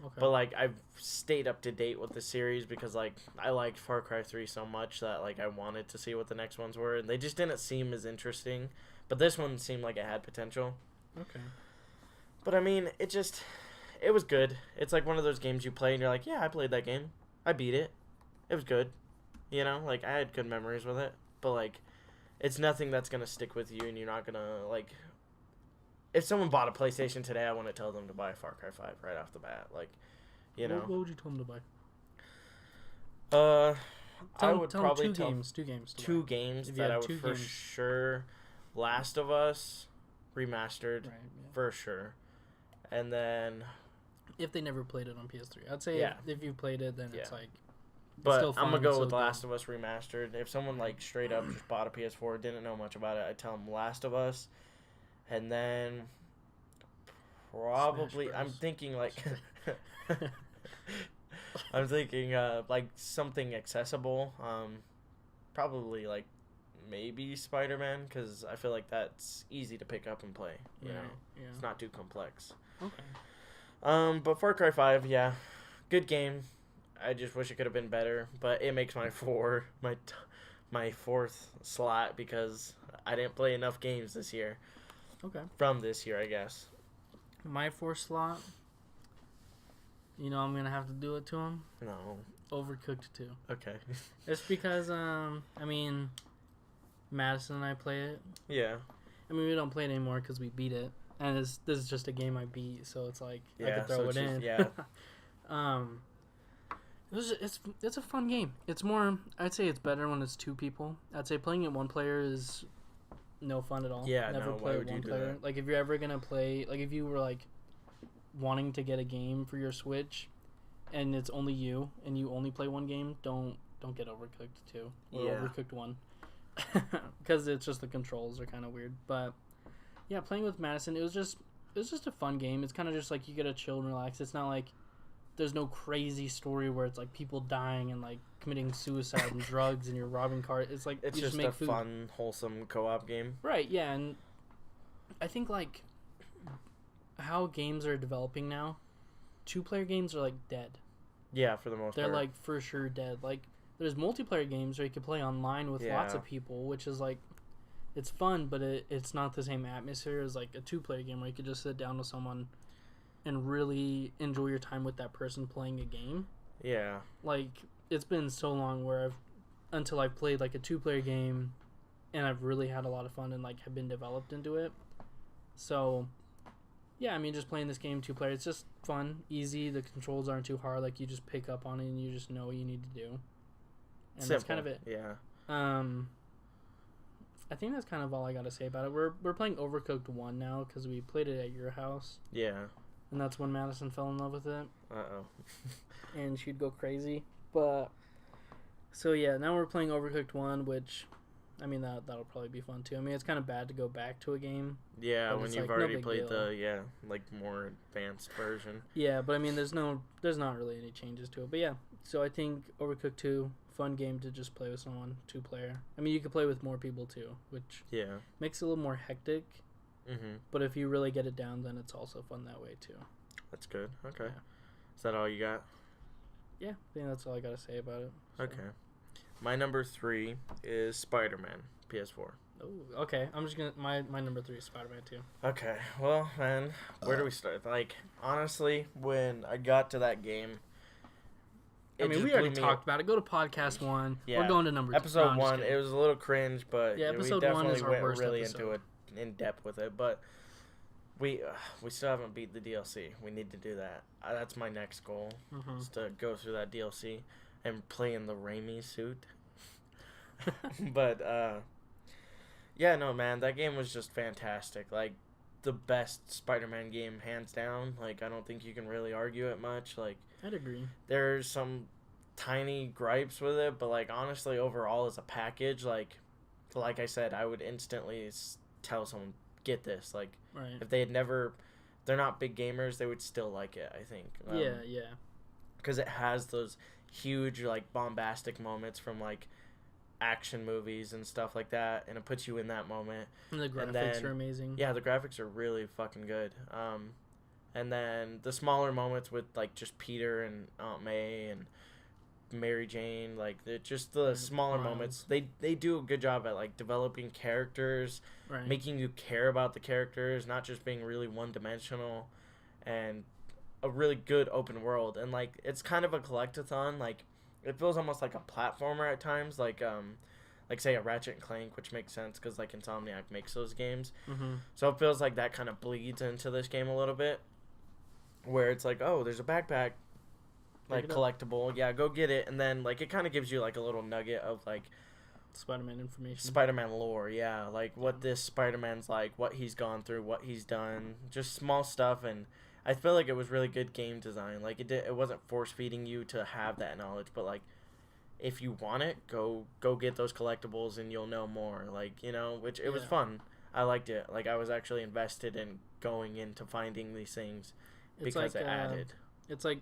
Okay. But like I've stayed up to date with the series because like I liked Far Cry 3 so much that like I wanted to see what the next ones were, and they just didn't seem as interesting. But this one seemed like it had potential. Okay. But I mean, it was good. It's like one of those games you play and you're like, yeah, I played that game. I beat it. It was good. You know, like I had good memories with it. But like it's nothing that's going to stick with you, and you're not going to like if someone bought a PlayStation today, I wouldn't tell them to buy Far Cry 5 right off the bat. Like, you know. What would you tell them to buy? I would probably two tell games. Two games that I would for sure. Last of Us remastered for sure, and then if they never played it on PS3, I'd say if you played it, then it's like. But still fun, I'm gonna go with Last of Us remastered. If someone like straight up just bought a PS4, didn't know much about it, I'd tell them Last of Us, and then probably I'm thinking like. I'm thinking like something accessible, probably like maybe Spider-Man, because I feel like that's easy to pick up and play. You know, it's not too complex. Okay. But Far Cry 5, yeah, good game. I just wish it could have been better, but it makes my fourth slot because I didn't play enough games this year. Okay. From this year, I guess. My fourth slot. You know I'm gonna have to do it to him. No. Overcooked 2. Okay. It's because I mean, Madison and I play it. Yeah. I mean we don't play it anymore because we beat it, and this is just a game I beat, so it's like I could throw it in. Yeah. It's a fun game. It's more. I'd say it's better when it's 2 people. I'd say playing it 1 player is no fun at all. Yeah. Never play it 1 player. Like if you're ever gonna play, like if you were like wanting to get a game for your Switch and it's only you and you only play 1 game, don't get Overcooked 2 or Overcooked 1 because it's just the controls are kind of weird. But yeah, playing with Madison, it was just a fun game. It's kind of just like you get to chill and relax. It's not like there's no crazy story where it's like people dying and like committing suicide and drugs and you're robbing cars. It's like it's you just make a food. fun, wholesome co-op game. Right, yeah, and I think like how games are developing now, 2-player games are like dead. Yeah, for the most part. They're like for sure dead. Like there's multiplayer games where you can play online with lots of people, which is like, it's fun, but it's not the same atmosphere as like a 2-player game where you could just sit down with someone and really enjoy your time with that person playing a game. Yeah. Like, it's been so long where until I've played like a 2-player game and I've really had a lot of fun and like have been developed into it. So yeah, I mean, just playing this game 2-player, it's just fun, easy. The controls aren't too hard. Like, you just pick up on it and you just know what you need to do. And Simple. that's kind of it. Yeah. I think that's kind of all I got to say about it. We're playing Overcooked 1 now because we played it at your house. Yeah. And that's when Madison fell in love with it. Uh-oh. And she'd go crazy. But, so yeah, now we're playing Overcooked 1, which, I mean, that'll probably be fun too. I mean, it's kind of bad to go back to a game. Yeah, when you've like, already no played deal. like more advanced version. Yeah, but I mean, there's not really any changes to it. But yeah, so I think Overcooked 2, fun game to just play with someone, 2-player. I mean, you could play with more people too, which makes it a little more hectic. Mm-hmm. But if you really get it down, then it's also fun that way too. That's good. Okay. Yeah. Is that all you got? Yeah, I think that's all I got to say about it. So. Okay. My number 3 is Spider-Man, PS4. Oh, okay. I'm just gonna my number 3 is Spider-Man 2. Okay. Well, man, where do we start? Like, honestly, when I got to that game, I mean, we already talked about it. Go to podcast 1. Yeah. We're going to number 2. Episode 1. It was a little cringe, but yeah, we episode definitely 1 is our went worst really episode. into it, in depth with it. But we still haven't beat the DLC. We need to do that. That's my next goal, is to go through that DLC and play in the Raimi suit. But yeah, no, man, that game was just fantastic. Like, the best Spider-Man game, hands down. Like, I don't think you can really argue it much. Like, I'd agree. There's some tiny gripes with it, but like, honestly, overall as a package, like I said, I would instantly tell someone, get this. Like, right. If they had never, they're not big gamers, they would still like it, I think. Yeah. Because it has those huge, like, bombastic moments from like action movies and stuff like that, and it puts you in that moment. And the graphics are amazing. Yeah, the graphics are really fucking good. And then the smaller moments with like just Peter and Aunt May and Mary Jane, like just the smaller moments, they do a good job at like developing characters, right. making you care about the characters, not just being really one-dimensional, and a really good open world. And like, it's kind of a collectathon. Like, it feels almost like a platformer at times, like say a Ratchet and Clank, which makes sense because like Insomniac makes those games. Mm-hmm. So it feels like that kind of bleeds into this game a little bit, where it's like, oh, there's a backpack, like, collectible, yeah, go get it. And then like, it kind of gives you like a little nugget of like Spider-Man information, Spider-Man lore, yeah, like what this Spider-Man's like, what he's gone through, what he's done, just small stuff. And I feel like it was really good game design. Like, it wasn't force-feeding you to have that knowledge, but like, if you want it, go get those collectibles and you'll know more. Like, you know, which it was fun. I liked it. Like, I was actually invested in going into finding these things because it added. It's like,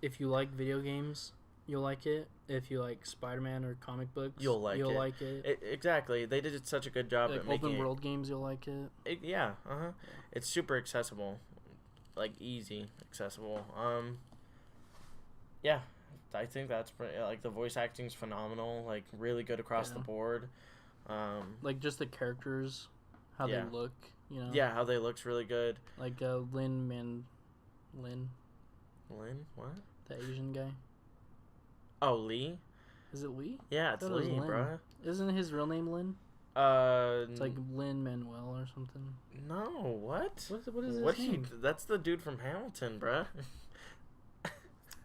if you like video games, you'll like it. If you like Spider-Man or comic books, you'll like it. Exactly. They did such a good job like at making open world games, you'll like it. Yeah. It's super accessible. Like, easy accessible. Yeah, I think that's pretty, like, the voice acting's phenomenal, like, really good across the board. Like, just the characters, how they look, you know. Yeah, how they look's really good. Like Lin What? The Asian guy. Oh, Lee? Is it Lee? Yeah, it's Lee, bruh. Isn't his real name Lin? It's like Lin-Manuel or something. No, what? What is his name? That's the dude from Hamilton, bruh.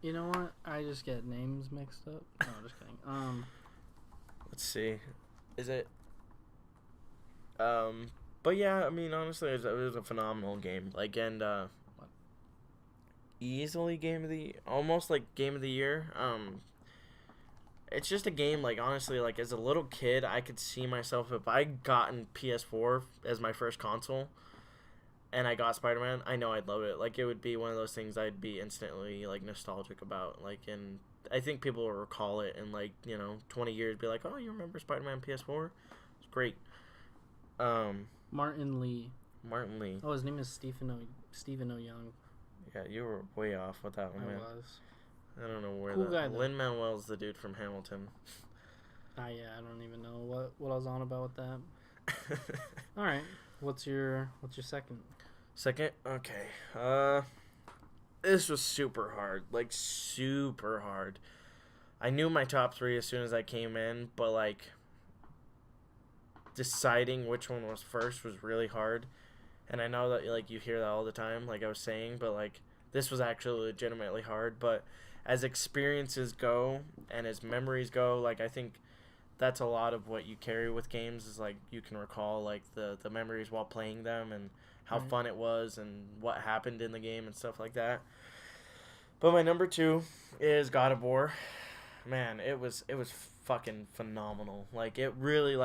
You know what? I just get names mixed up. No, I'm just kidding. Let's see. Is it? But yeah, I mean, honestly, it was a phenomenal game. Like, and easily almost like game of the year. It's just a game, like, honestly, like, as a little kid, I could see myself, if I gotten PS4 as my first console and I got Spider-Man, I know I'd love it. Like, it would be one of those things I'd be instantly, like, nostalgic about. Like, and I think people will recall it in, like, 20 years, be like, oh, you remember Spider-Man PS4? It's great. Martin Lee. Oh, his name is Stephen O. Young. Yeah, you were way off with that one, man. I was. I don't know where Cool guy, though. Lin-Manuel's the dude from Hamilton. Yeah, I don't even know what I was on about with that. All right, what's your second? Second? Okay. This was super hard. Like, super hard. I knew my top 3 as soon as I came in, but, like, deciding which one was first was really hard. And I know that, like, you hear that all the time, like I was saying, but, like, this was actually legitimately hard. But as experiences go and as memories go, like, I think that's a lot of what you carry with games is, like, you can recall, like, the memories while playing them and how fun it was and what happened in the game and stuff like that. But my number 2 is God of War. Man, it was fucking phenomenal. Like, it really,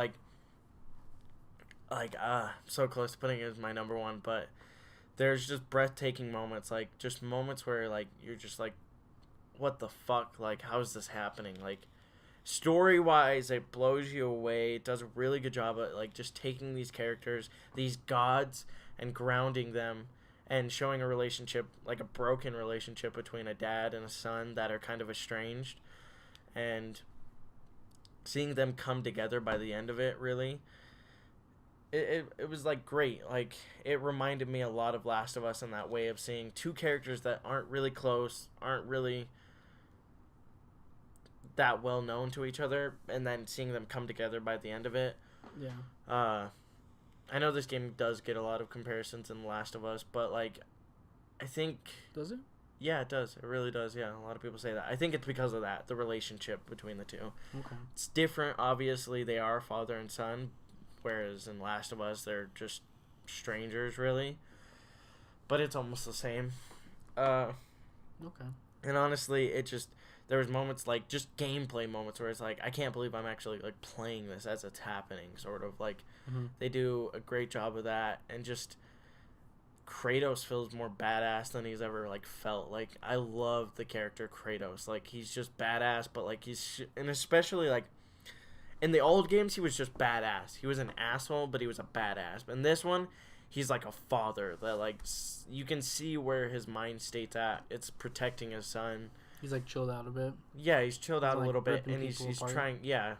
so close to putting it as my number 1, but there's just breathtaking moments, like, just moments where, like, you're just like, what the fuck? Like, how is this happening? Like, story-wise, it blows you away. It does a really good job at, like, just taking these characters, these gods, and grounding them and showing a relationship, like a broken relationship between a dad and a son that are kind of estranged, and seeing them come together by the end of it, really. It was, like, great. Like, it reminded me a lot of Last of Us in that way of seeing two characters that aren't really close, aren't really that well known to each other, and then seeing them come together by the end of it. Yeah. I know this game does get a lot of comparisons in Last of Us, but, like, I think... Does it? Yeah, it does. It really does, yeah. A lot of people say that. I think it's because of that, the relationship between the two. Okay. It's different, obviously. They are father and son, whereas in Last of Us, they're just strangers, really. But it's almost the same. Okay. And honestly, it just... There was moments, like, just gameplay moments where it's like, I can't believe I'm actually, like, playing this as it's happening, sort of. Like, they do a great job of that, and just... Kratos feels more badass than he's ever, like, felt. Like, I love the character Kratos. Like, he's just badass, but, like, and especially, like, in the old games, he was just badass. He was an asshole, but he was a badass. But in this one, he's, like, a father that, like, you can see where his mind state's at. It's protecting his son. He's, like, chilled out a bit. Yeah, he's chilled out a little bit, and he's apart. trying, yeah.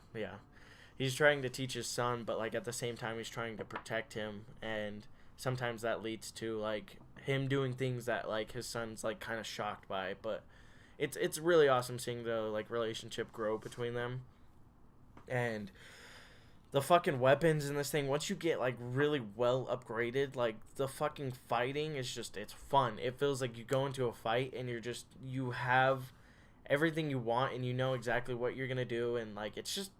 He's trying to teach his son, but, like, at the same time, he's trying to protect him, and sometimes that leads to, like, him doing things that, like, his son's, like, kind of shocked by, but it's really awesome seeing the, like, relationship grow between them. And the fucking weapons in this thing, once you get, like, really well upgraded, like, the fucking fighting is just, it's fun. It feels like you go into a fight and you have everything you want and you know exactly what you're gonna do, and, like, it's just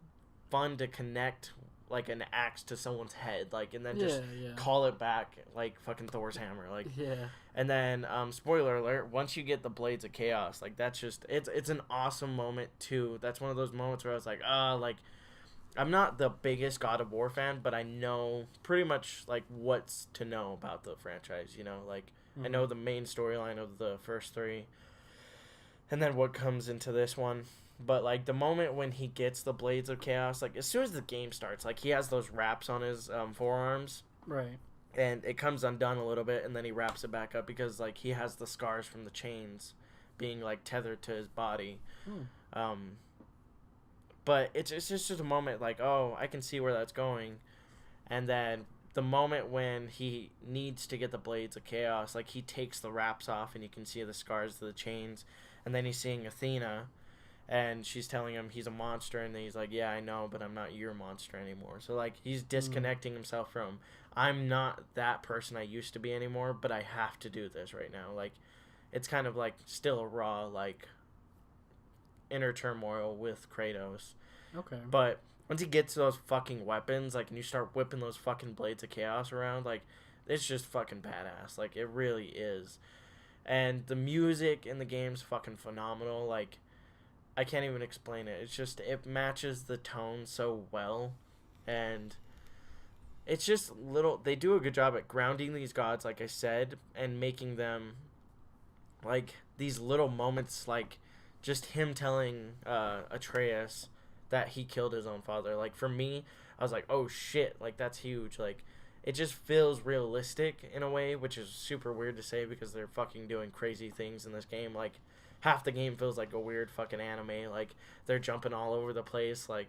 fun to connect, like, an axe to someone's head, like, and then just call it back, like, fucking Thor's hammer, like, and then, spoiler alert, once you get the Blades of Chaos, like, that's just, it's an awesome moment, too. That's one of those moments where I was like, like, I'm not the biggest God of War fan, but I know pretty much, like, what's to know about the franchise, you know, like, I know the main storyline of the first 3, and then what comes into this one. But, like, the moment when he gets the Blades of Chaos, like, as soon as the game starts, like, he has those wraps on his forearms. Right. And it comes undone a little bit, and then he wraps it back up because, like, he has the scars from the chains being, like, tethered to his body. But it's just a moment, like, oh, I can see where that's going. And then the moment when he needs to get the Blades of Chaos, like, he takes the wraps off, and you can see the scars to the chains. And then he's seeing Athena, and she's telling him he's a monster, and then he's like, yeah, I know, but I'm not your monster anymore. So, like, he's disconnecting himself from, I'm not that person I used to be anymore, but I have to do this right now. Like, it's kind of, like, still a raw, like, inner turmoil with Kratos. Okay. But once he gets those fucking weapons, like, and you start whipping those fucking Blades of Chaos around, like, it's just fucking badass. Like, it really is. And the music in the game's fucking phenomenal. Like, I can't even explain it. It's just, it matches the tone so well. And it's just they do a good job at grounding these gods, like I said, and making them, like, these little moments, like, just him telling Atreus that he killed his own father. Like, for me, I was like, oh shit, like, that's huge. Like, it just feels realistic in a way, which is super weird to say because they're fucking doing crazy things in this game, like half the game feels like a weird fucking anime. Like they're jumping all over the place, like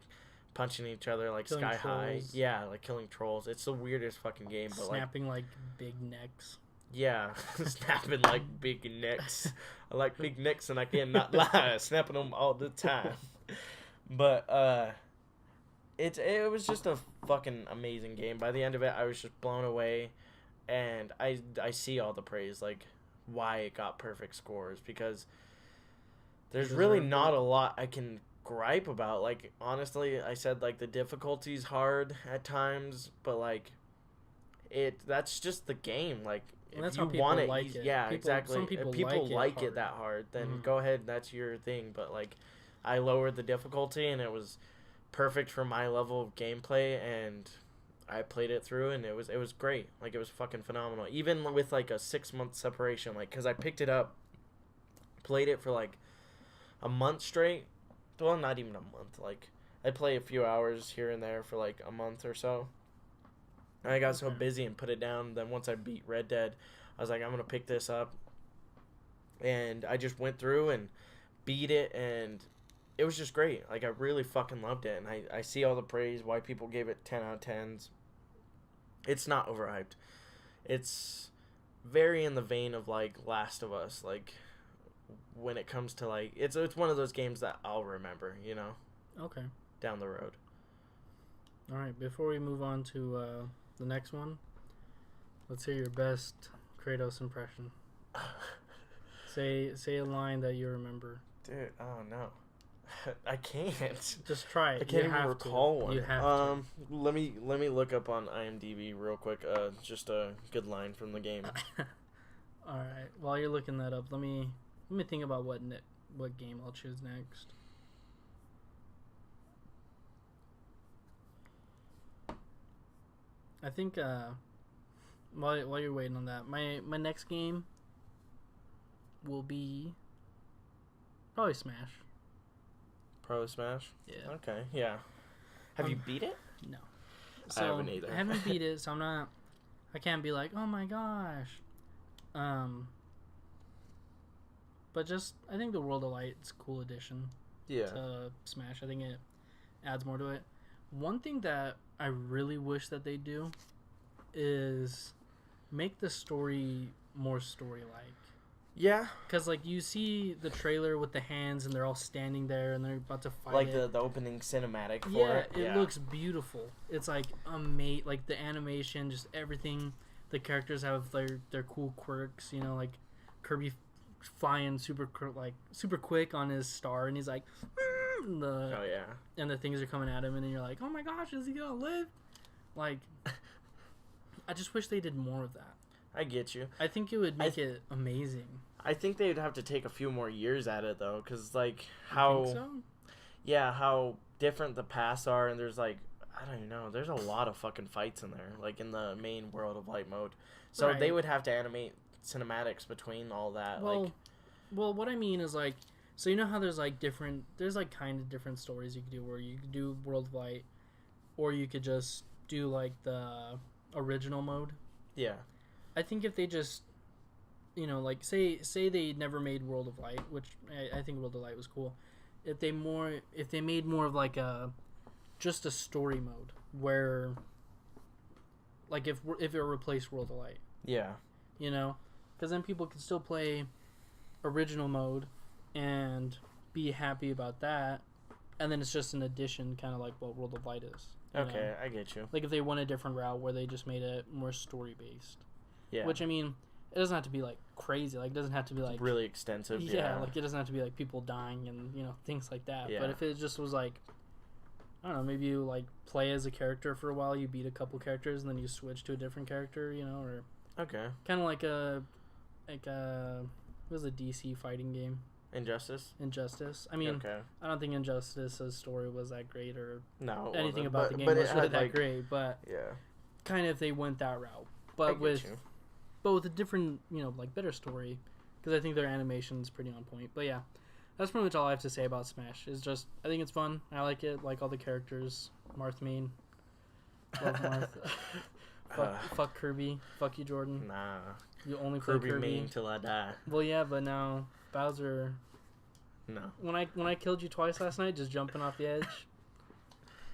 punching each other like Killing sky high. trolls. Yeah, like killing trolls. It's the weirdest fucking game, but like Snapping like big necks. yeah, snapping like big necks. I like big necks, and I cannot lie, snapping them all the time. But it was just a fucking amazing game. By the end of it, I was just blown away, and I see all the praise, like why it got perfect scores, because there's really not a lot I can gripe about. Like honestly, I said like the difficulty's hard at times, but like that's just the game. Like And if that's you how people want it, like it. yeah, People- exactly. some people If people like it it that hard, then Mhm. go ahead. That's your thing. But like, I lowered the difficulty, and it was perfect for my level of gameplay, and I played it through, and it was great. Like it was fucking phenomenal. Even with like a 6 month separation, like because I picked it up, played it for like a month straight. Well, not even a month. Like I'd play a few hours here and there for like a month or so. And I got so Okay. busy and put it down. Then once I beat Red Dead, I was like, I'm gonna pick this up, and I just went through and beat it, and it was just great. Like I really fucking loved it, and I see all the praise why people gave it 10 out of 10s. It's not overhyped. It's very in the vein of like Last of Us. Like when it comes to like it's one of those games that I'll remember, you know, Okay. down the road. All right. Before we move on to the next one, let's hear your best Kratos impression. Say a line that you remember. Dude, oh no. I can't. Just try it. I can't You even have recall to. one. You have Let me look up on IMDb real quick. Just a good line from the game. to. All right. While you're looking that up, let me think about what game I'll choose next. I think while you're waiting on that, my next game will be probably Smash. Pro Smash. Yeah. Okay. Yeah. Have you beat it? No. I haven't either. I haven't beat it, so I'm not. I can't be like, oh my gosh. But just I think the World of Light's a cool addition Yeah. to Smash. I think it adds more to it. One thing that I really wish that they do is make the story more story-like. Yeah. Because, like, you see the trailer with the hands, and they're all standing there, and they're about to fight Like it. the opening cinematic for Yeah, it. it looks beautiful. It's, like, like, the animation, just everything. The characters have their cool quirks, you know, like Kirby flying super quick on his star, and he's like, and Oh yeah. and the things are coming at him, and then you're like, oh my gosh, is he gonna live? Like, I just wish they did more of that. I get you. I think it would make it amazing. I think they'd have to take a few more years at it though, because like You how think so? yeah, how different the paths are, and there's like I don't even know. There's a lot of fucking fights in there, like in the main World of Light mode. So Right. they would have to animate cinematics between all that. Well, like what I mean is like, so you know how there's like kind of different stories you could do, where you could do World of Light, or you could just do like the original mode. yeah, I think if they just, you know, like say they never made World of Light, which I think World of Light was cool. If they made more of like just a story mode where, like if it replaced World of Light, yeah, you know, because then people can still play original mode and be happy about that, and then it's just an addition, kind of like what World of Light is. You okay, know? I get you. Like if they went a different route where they just made it more story based. Yeah, Which I mean, it doesn't have to be like crazy. Like it doesn't have to be like really extensive. yeah, like it doesn't have to be like people dying and, you know, things like that. Yeah. But if it just was like, I don't know, maybe you like play as a character for a while, you beat a couple characters, and then you switch to a different character, you know, or okay, kind of like what was a DC fighting game? Injustice. Injustice. I mean, Okay, I don't think Injustice's story was that great, or no, it anything wasn't, about the game but was it really had, that like, great. But yeah, kind of if they went that route, I but get with you. a different, you know, like better story, because I think their animation's pretty on point. But yeah, that's pretty much all I have to say about Smash. Is just I think it's fun. I like it. Like all the characters. Marth main. Love Marth. Fuck Kirby. Fuck you, Jordan. Nah, You only play Kirby Kirby. main till I die. Well, yeah, but now Bowser No. When I killed you twice last night, just jumping off the edge.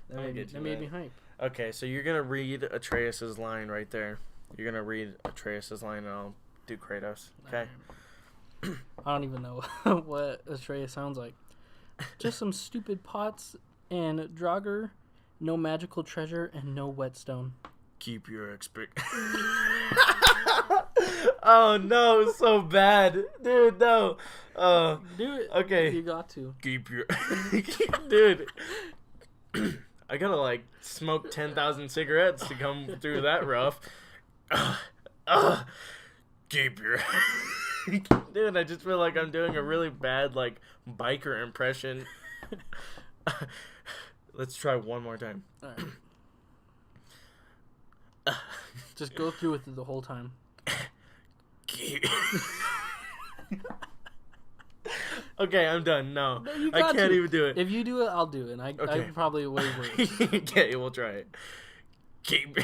That made me hype. Okay, so you're gonna read Atreus' line right there. You're gonna read Atreus' line, and I'll do Kratos. Okay. I don't even know what Atreus sounds like. Just some stupid pots and Draugr, no magical treasure, and no whetstone. Keep your Oh no, so bad, dude. No. Do it. Okay. You got to. Keep your dude. I gotta like smoke 10,000 cigarettes to come through that rough. Keep your dude. I just feel like I'm doing a really bad like biker impression. Let's try one more time. All right. Just go through with it the whole time. Okay, I'm done. No, I can't to. even do it. If you do it, I'll do it. And I probably way worse. Okay, we'll try it. Keep.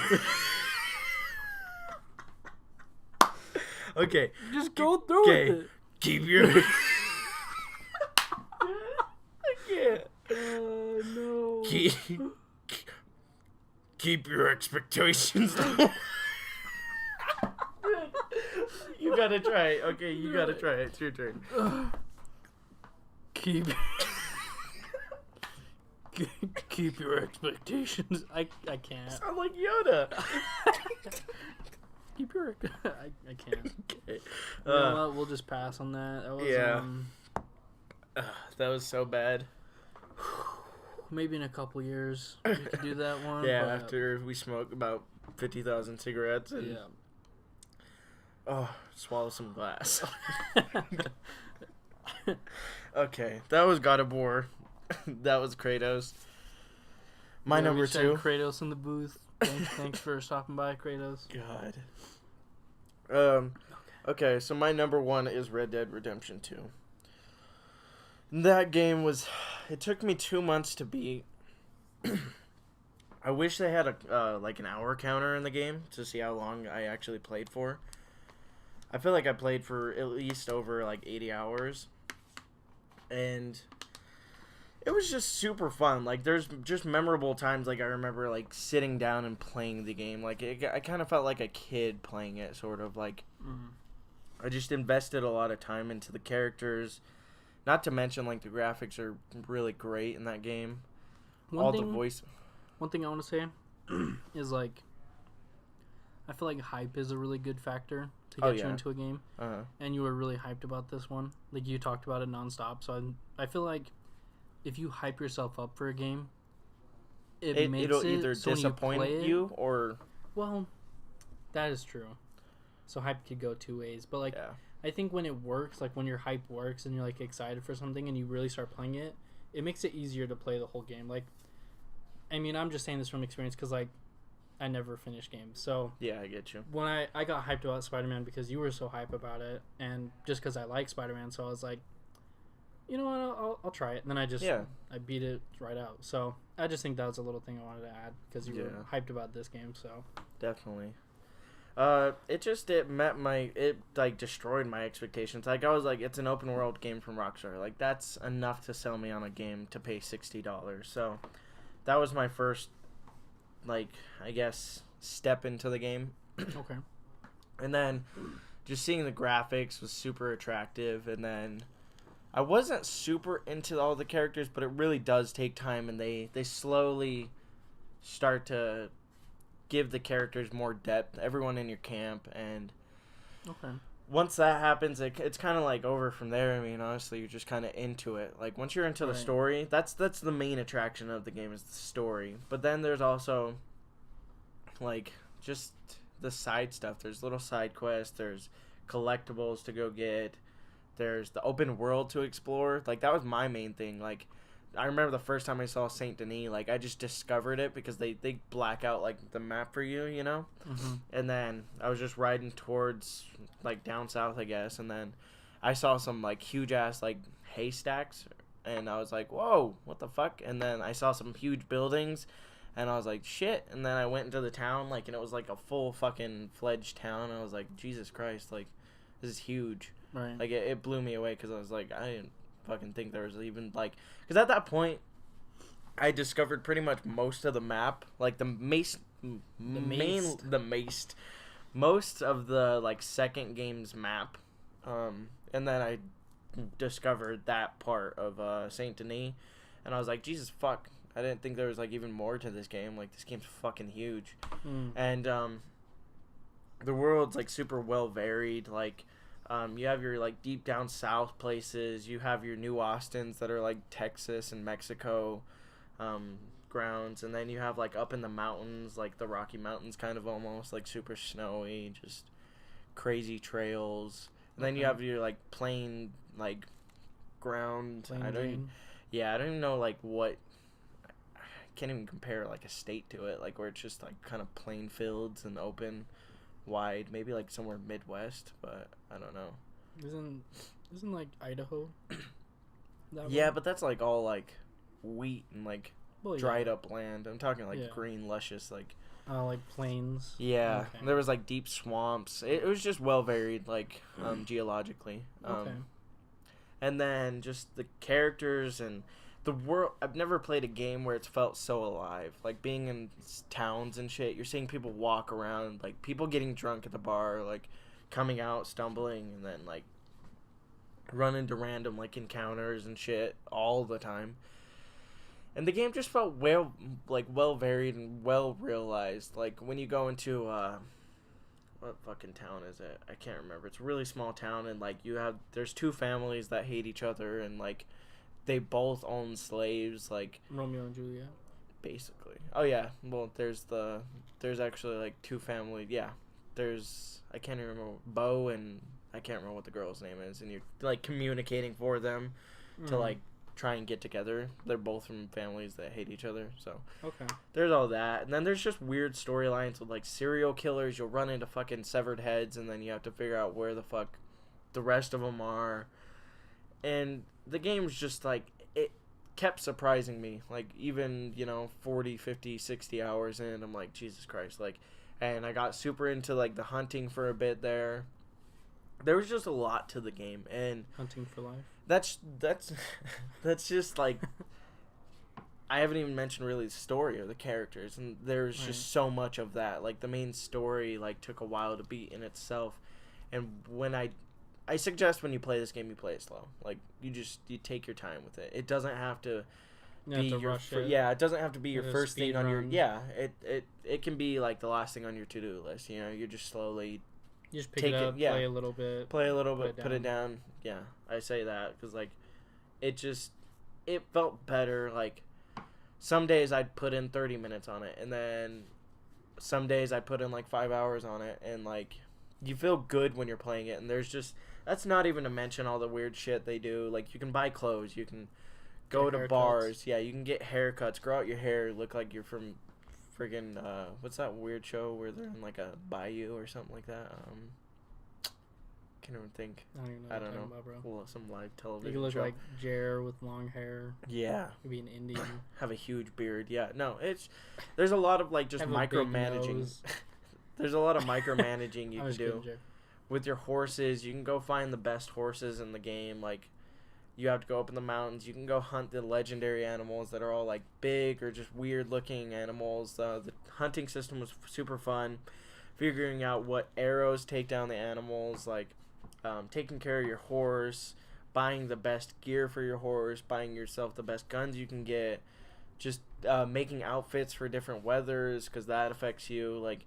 Okay. Just go through with it. Keep your. I can't. No. Keep your expectations low. You gotta try it. Okay, you gotta try it. It's your turn. Keep your expectations. I can't. Sound like Yoda. Keep your. I can't. Okay. You know what? We'll just pass on that. That was, that was so bad. Maybe in a couple years we could do that one. Yeah, but, after we smoke about 50,000 cigarettes and swallow some glass. Okay, that was God of War. That was Kratos. My number we said 2. Kratos in the booth. Thanks for stopping by, Kratos. God. Okay, so my number 1 is Red Dead Redemption 2. That game was... It took me 2 months to beat. I wish they had a like an hour counter in the game to see how long I actually played for. I feel like I played for at least over like 80 hours. And it was just super fun. Like, there's just memorable times, like, I remember, like, sitting down and playing the game. Like, I kind of felt like a kid playing it, sort of. Like, I just invested a lot of time into the characters. Not to mention, like, the graphics are really great in that game. One thing I want to say is, like, I feel like hype is a really good factor to get you into a game. And you were really hyped about this one. Like, you talked about it nonstop. So I feel like if you hype yourself up for a game, it'll either so disappoint you or... Well, that is true. So hype could go two ways. But, like, I think when it works, like, when your hype works and you're, like, excited for something and you really start playing it, it makes it easier to play the whole game. Like, I mean, I'm just saying this from experience because, like, I never finish games. So yeah, I get you. When I got hyped about Spider-Man because you were so hype about it, and just because I like Spider-Man, so I was like, you know what, I'll try it. And then I beat it right out. So I just think that was a little thing I wanted to add because you were hyped about this game. So definitely. It destroyed my expectations. Like, I was like, it's an open world game from Rockstar. Like, that's enough to sell me on a game to pay $60. So that was my first, like, I guess, step into the game. Okay. And then just seeing the graphics was super attractive. And then I wasn't super into all the characters, but it really does take time. And they slowly start to give the characters more depth. Everyone in your camp. And once that happens, it's kind of like over from there. I mean, honestly, you're just kind of into it. Like, once you're into the story, that's the main attraction of the game is the story. But then there's also, like, just the side stuff. There's little side quests. There's collectibles to go get. There's the open world to explore. Like, that was my main thing. Like, I remember the first time I saw Saint Denis, like, I just discovered it because they black out, like, the map for you, you know? And then I was just riding towards, like, down south, I guess, and then I saw some, like, huge-ass, like, haystacks, and I was like, whoa, what the fuck? And then I saw some huge buildings, and I was like, shit, and then I went into the town, like, and it was, like, a full fucking fledged town, and I was like, Jesus Christ, like, this is huge. Right. Like, it blew me away because I was like, fucking think there was even like, because at that point, I discovered pretty much most of the map, like most of the like second game's map, and then I discovered that part of Saint Denis, and I was like, Jesus fuck, I didn't think there was like even more to this game. Like this game's fucking huge, and the world's like super well varied. Like you have your like deep down south places, you have your New Austins that are like Texas and Mexico grounds, and then you have like up in the mountains, like the Rocky Mountains, kind of almost like super snowy, just crazy trails. And then you have your like plain like ground. I don't even know like what. I can't even compare like a state to it, like where it's just like kind of plain fields and open, wide. Maybe like somewhere Midwest, but I don't know. Isn't like Idaho? Yeah, but that's like all like wheat and like dried up land. I'm talking like green, luscious, like plains. Yeah, okay. There was like deep swamps. It was just well varied, like geologically. And then just the characters and the world. I've never played a game where it's felt so alive. Like being in towns and shit. You're seeing people walk around, like people getting drunk at the bar, like coming out stumbling, and then like run into random like encounters and shit all the time. And the game just felt well varied and well realized. Like when you go into what fucking town is it? I can't remember. It's a really small town, and like there's two families that hate each other, and like they both own slaves, like Romeo and Juliet. Basically. Oh yeah. Well, there's actually like two families. Yeah. I can't even remember Bo, and I can't remember what the girl's name is, and you're like communicating for them to like try and get together. They're both from families that hate each other, so there's all that. And then there's just weird storylines with like serial killers. You'll run into fucking severed heads, and then you have to figure out where the fuck the rest of them are. And the game's just like, it kept surprising me, like even 40, 50, 60 hours in, I'm like, Jesus Christ. Like, and I got super into like the hunting for a bit there. There was just a lot to the game, and hunting for life. That's just like, I haven't even mentioned really the story or the characters, and there's just so much of that. Like the main story like took a while to beat in itself, and when I suggest when you play this game, you play it slow. Like you take your time with it. It doesn't have to be it doesn't have to be your first thing on your it can be like the last thing on your to-do list. You're just slowly. You just pick it up, play a little bit, put it down. Yeah, I say that because like, it felt better. Like, some days I'd put in 30 minutes on it, and then some days I'd put in like 5 hours on it, and like, you feel good when you're playing it. And that's not even to mention all the weird shit they do. Like, you can buy clothes, you can go to bars, you can get haircuts, grow out your hair, look like you're from friggin' what's that weird show where they're in like a bayou or something like that? Can't even think. I don't know. About, bro. Well, some live television. You could look show. like Jer with long hair. Yeah. Could be an Indian. Have a huge beard. Yeah. No, there's a lot of like just micromanaging. There's a lot of micromanaging you can do with your horses. You can go find the best horses in the game. Like, you have to go up in the mountains. You can go hunt the legendary animals that are all like big or just weird looking animals. The hunting system was super fun. Figuring out what arrows take down the animals, like taking care of your horse, buying the best gear for your horse, buying yourself the best guns you can get, just making outfits for different weathers because that affects you. Like,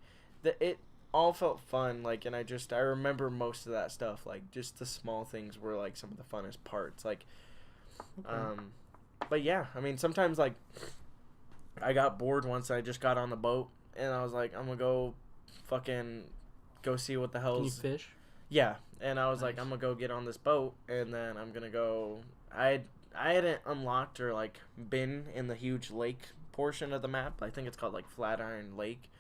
it all felt fun. Like, and I remember most of that stuff. Like, just the small things were like some of the funnest parts. Like, but yeah, I mean, sometimes like I got bored once. I just got on the boat and I was like, I'm gonna go fucking go see what the hell's. Can you fish? Yeah, and I was like, I'm gonna go get on this boat, and then I'm gonna go. I hadn't unlocked or like been in the huge lake portion of the map. I think it's called like Flatiron Lake.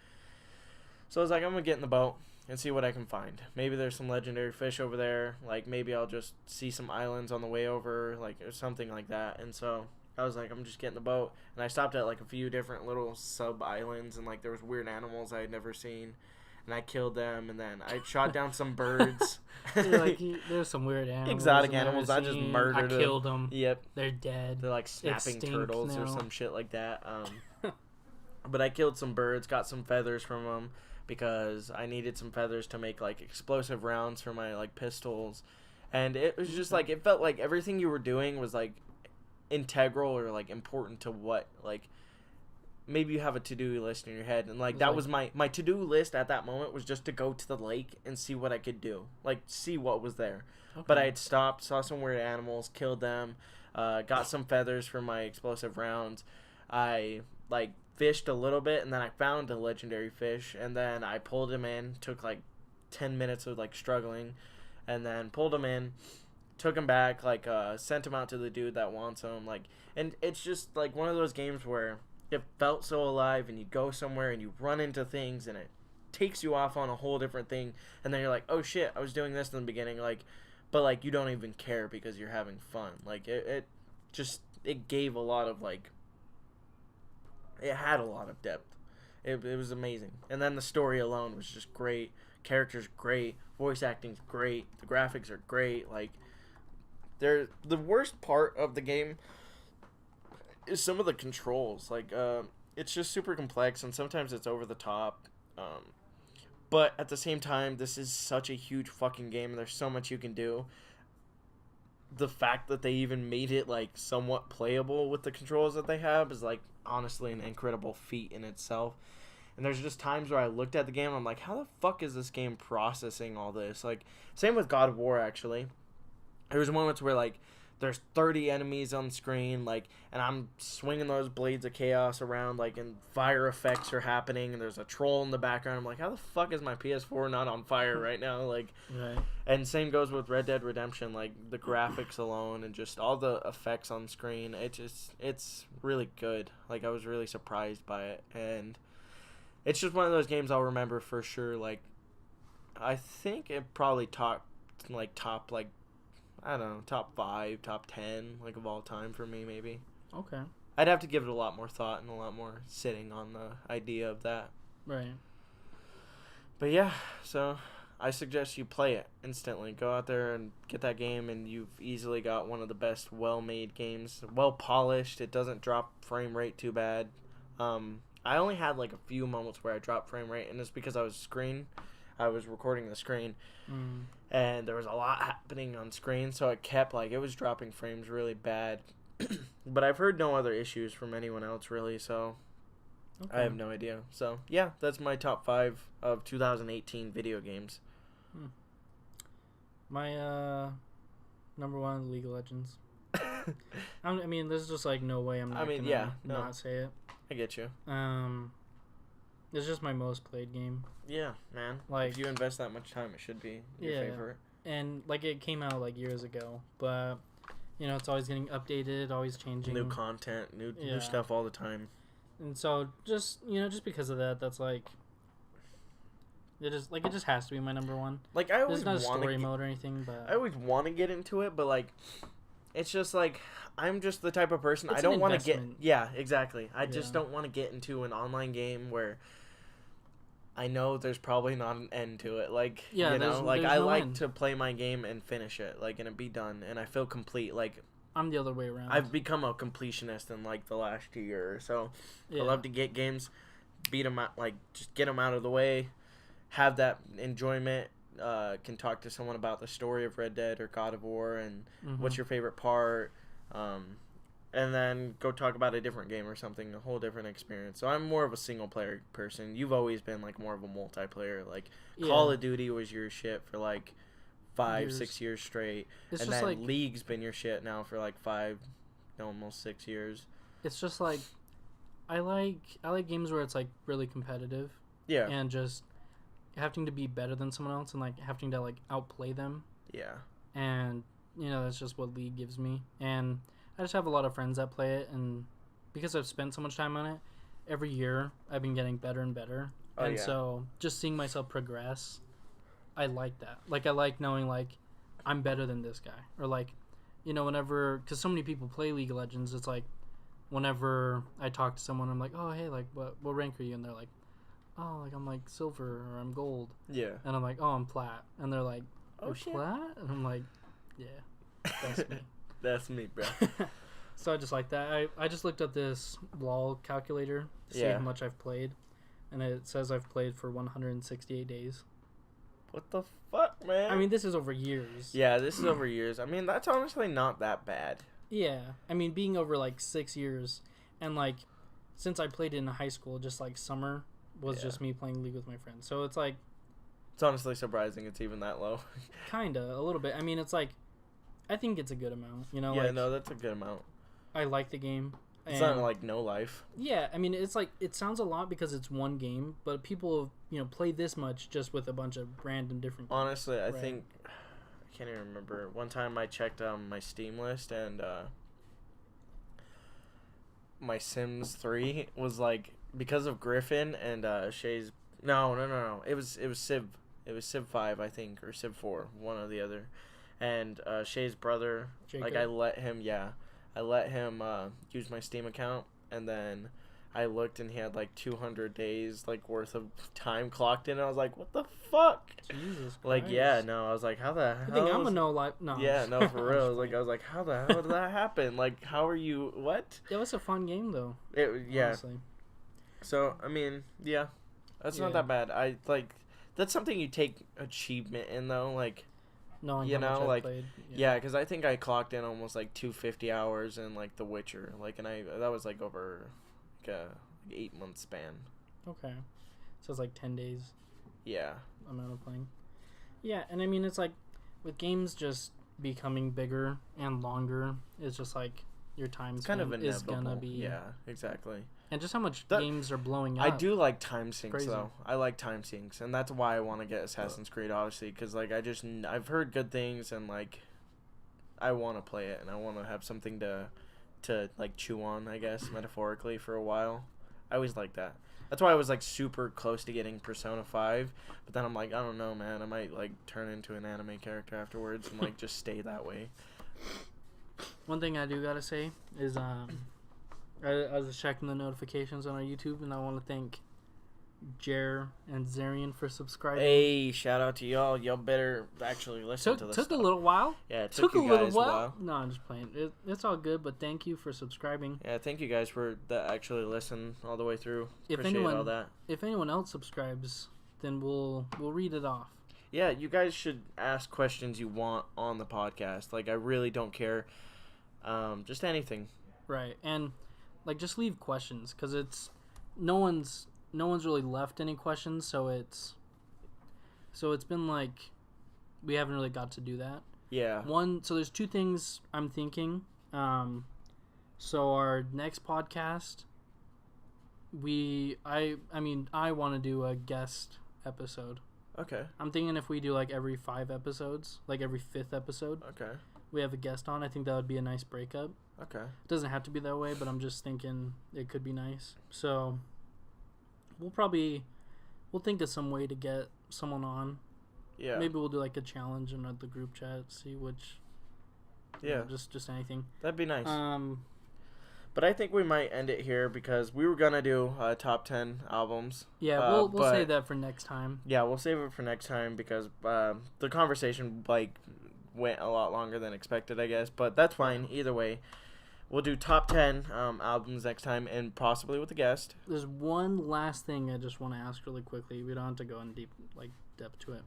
So I was like, I'm gonna get in the boat and see what I can find. Maybe there's some legendary fish over there. Like, maybe I'll just see some islands on the way over, like, or something like that. And so I was like, I'm just getting the boat. And I stopped at like a few different little sub islands, and like there was weird animals I had never seen. And and I killed them, and then I shot down some birds. There's some weird animals. Exotic animals. I just murdered them. I killed them. Yep. They're dead. They're like snapping turtles now. or some shit like that. But I killed some birds, got some feathers from them because I needed some feathers to make like explosive rounds for my like pistols. And it was just like, it felt like everything you were doing was like integral or like important to what, like, maybe you have a to-do list in your head, and like that was my to-do list at that moment was just to go to the lake and see what I could do, like see what was there. Okay. But I had stopped, saw some weird animals, killed them, got some feathers for my explosive rounds. I like fished a little bit, and then I found a legendary fish, and then I pulled him in. Took like 10 minutes of like struggling, and then pulled him in, took him back, like sent him out to the dude that wants him, like. And it's just like one of those games where it felt so alive, and you go somewhere and you run into things, and it takes you off on a whole different thing, and then you're like, oh shit, I was doing this in the beginning, like, but like you don't even care because you're having fun. Like it gave a lot of like, it had a lot of depth. It was amazing. And then the story alone was just great. Characters great, voice acting's great, the graphics are great. Like, the worst part of the game is some of the controls. Like, it's just super complex, and sometimes it's over the top. But at the same time, this is such a huge fucking game, and there's so much you can do. The fact that they even made it like somewhat playable with the controls that they have is like honestly an incredible feat in itself. And there's just times where I looked at the game and I'm like, how the fuck is this game processing all this? Like, same with God of War, actually. There was moments where like there's 30 enemies on screen, like, and I'm swinging those blades of chaos around, like, and fire effects are happening, and there's a troll in the background. I'm like, how the fuck is my PS4 not on fire right now? Like, right. And same goes with Red Dead Redemption, like, the graphics alone and just all the effects on screen. It's really good. Like, I was really surprised by it, and it's just one of those games I'll remember for sure. Like, I think it probably top, like, I don't know, top 5, top 10, like, of all time for me, maybe. Okay. I'd have to give it a lot more thought and a lot more sitting on the idea of that. Right. But yeah, so I suggest you play it instantly. Go out there and get that game, and you've easily got one of the best well-made games. Well-polished. It doesn't drop frame rate too bad. I only had, like, a few moments where I dropped frame rate, and it's because I was recording the screen. And there was a lot happening on screen, so it kept, like, it was dropping frames really bad. But I've heard no other issues from anyone else, really, so okay. I have no idea. So, yeah, that's my top 5 of 2018 video games. My, number 1, League of Legends. I mean, there's just, like, no way I'm not not say it. I get you. It's just my most played game. Yeah, man. Like, if you invest that much time, it should be your favorite. And, like, it came out, like, years ago. But, you know, it's always getting updated, always changing. New content, new stuff all the time. And so, just, you know, just because of that, that's, like, it just has to be my number 1. Like, I always There's no story mode or anything, but I always want to get into it, but, like, it's just, like, I'm just the type of person, I don't want to get... Yeah, exactly. I just don't want to get into an online game where I know there's probably not an end to it. Like, you know, like, I like to play my game and finish it, like, and it be done, and I feel complete. Like, I'm the other way around. I've become a completionist in, like, the last year or so. I love to get games, beat them out, like, just get them out of the way, have that enjoyment, can talk to someone about the story of Red Dead or God of War and what's your favorite part, and then go talk about a different game or something, a whole different experience. So I'm more of a single player person. You've always been like more of a multiplayer. Like Call of Duty was your shit for like 5-6 years straight, and then like, League's been your shit now for like 5, almost 6 years. It's just like I like games where it's like really competitive. Yeah. And just having to be better than someone else and like having to like outplay them. Yeah. And you know, that's just what League gives me. And I just have a lot of friends that play it, and because I've spent so much time on it, every year I've been getting better and better. So just seeing myself progress, I like that. Like, I like knowing, like, I'm better than this guy. Or, like, you know, whenever, because so many people play League of Legends, it's like, whenever I talk to someone, I'm like, oh, hey, like, what rank are you? And they're like, oh, like I'm like silver or I'm gold, Yeah. and I'm like, oh, I'm plat, and they're like, Oh, you're shit. plat, and I'm like, yeah, that's me. That's me, bro. So I just like that. I just looked at this LOL calculator to see Yeah. how much I've played, and it says I've played for 168 days. What the fuck, man? I mean, this is over years. yeah, this is over years. I mean, that's honestly not that bad. Yeah. I mean, being over like 6 years, and like since I played in high school, just like summer was just me playing League with my friends. So it's like It's honestly surprising it's even that low. kinda a little bit. I mean, it's like I think it's a good amount. You know, yeah, like no, that's a good amount. I like the game. It's and not like no life. yeah, I mean, it's like it sounds a lot because it's one game, but people play this much just with a bunch of random different games. Honestly, I Right. think I can't even remember. One time I checked my Steam list and my Sims 3 was like because of Griffin and Shay's. No. It was Civ. It was Civ 5, I think, or Civ 4, one or the other. And Shay's brother, Jacob. like I let him use my Steam account, and then I looked and he had like 200 days like worth of time clocked in. And I was like, what the fuck? Jesus Christ. Like, yeah, no, I was like, how the I hell? think I'm a no life. No. Yeah, no, for real. Like, I was like, how the hell did that happen? Like, how are you? What? It was a fun game though. Yeah. Honestly. So, I mean, yeah, that's not Yeah. that bad. I like that's something you take achievement in though. Like, Knowing you how much know, I've like, played. yeah, because I think I clocked in almost like 250 hours in like The Witcher. Like, and that was like over like a 8-month span. Okay. So it's like 10 days Yeah. amount of playing. Yeah, and I mean, it's like with games just becoming bigger and longer, it's just like your time It's kind of spent is inevitable. gonna be. Yeah, exactly. And just how much That- games are blowing up. I do like time sinks Crazy. though. I like time sinks, and that's why I want to get Assassin's Creed Odyssey, because like I've heard good things, and like I want to play it, and I want to have something to like chew on, I guess, metaphorically, for a while. I always like that. That's why I was like super close to getting Persona 5, but then I'm like, I don't know, man. I might like turn into an anime character afterwards and like just stay that way. One thing I do gotta say is I was checking the notifications on our YouTube, and I want to thank Jer and Zarian for subscribing. Hey, shout out to y'all. Y'all better actually listen to this. Took stuff. a little while. Yeah, it Took took a you little guys a while. while. No, I'm just playing. It's all good, but thank you for subscribing. Yeah, thank you guys for that. Actually, listen all the way through. If Appreciate anyone- all that. If anyone else subscribes, then we'll read it off. Yeah, you guys should ask questions you want on the podcast. Like, I really don't care. Just anything. Right, and like just leave questions because it's no one's really left any questions, so it's been like we haven't really got to do that. Yeah. So there's two things I'm thinking. So our next podcast, I want to do a guest episode. Okay. I'm thinking if we do like every 5 episodes, like every 5th episode, Okay. we have a guest on. I think that would be a nice breakup. Okay. It doesn't have to be that way, but I'm just thinking it could be nice. So we'll think of some way to get someone on. Yeah. Maybe we'll do like a challenge in the group chat, see which. Yeah. Just anything. That'd be nice. Um, But I think we might end it here because we were gonna do top 10 albums. yeah, we'll but- save that for next time. Yeah, we'll save it for next time because the conversation like went a lot longer than expected, I guess. But that's fine. Either way, we'll do top 10 albums next time, and possibly with a guest. There's one last thing I just want to ask really quickly. We don't have to go in depth to it.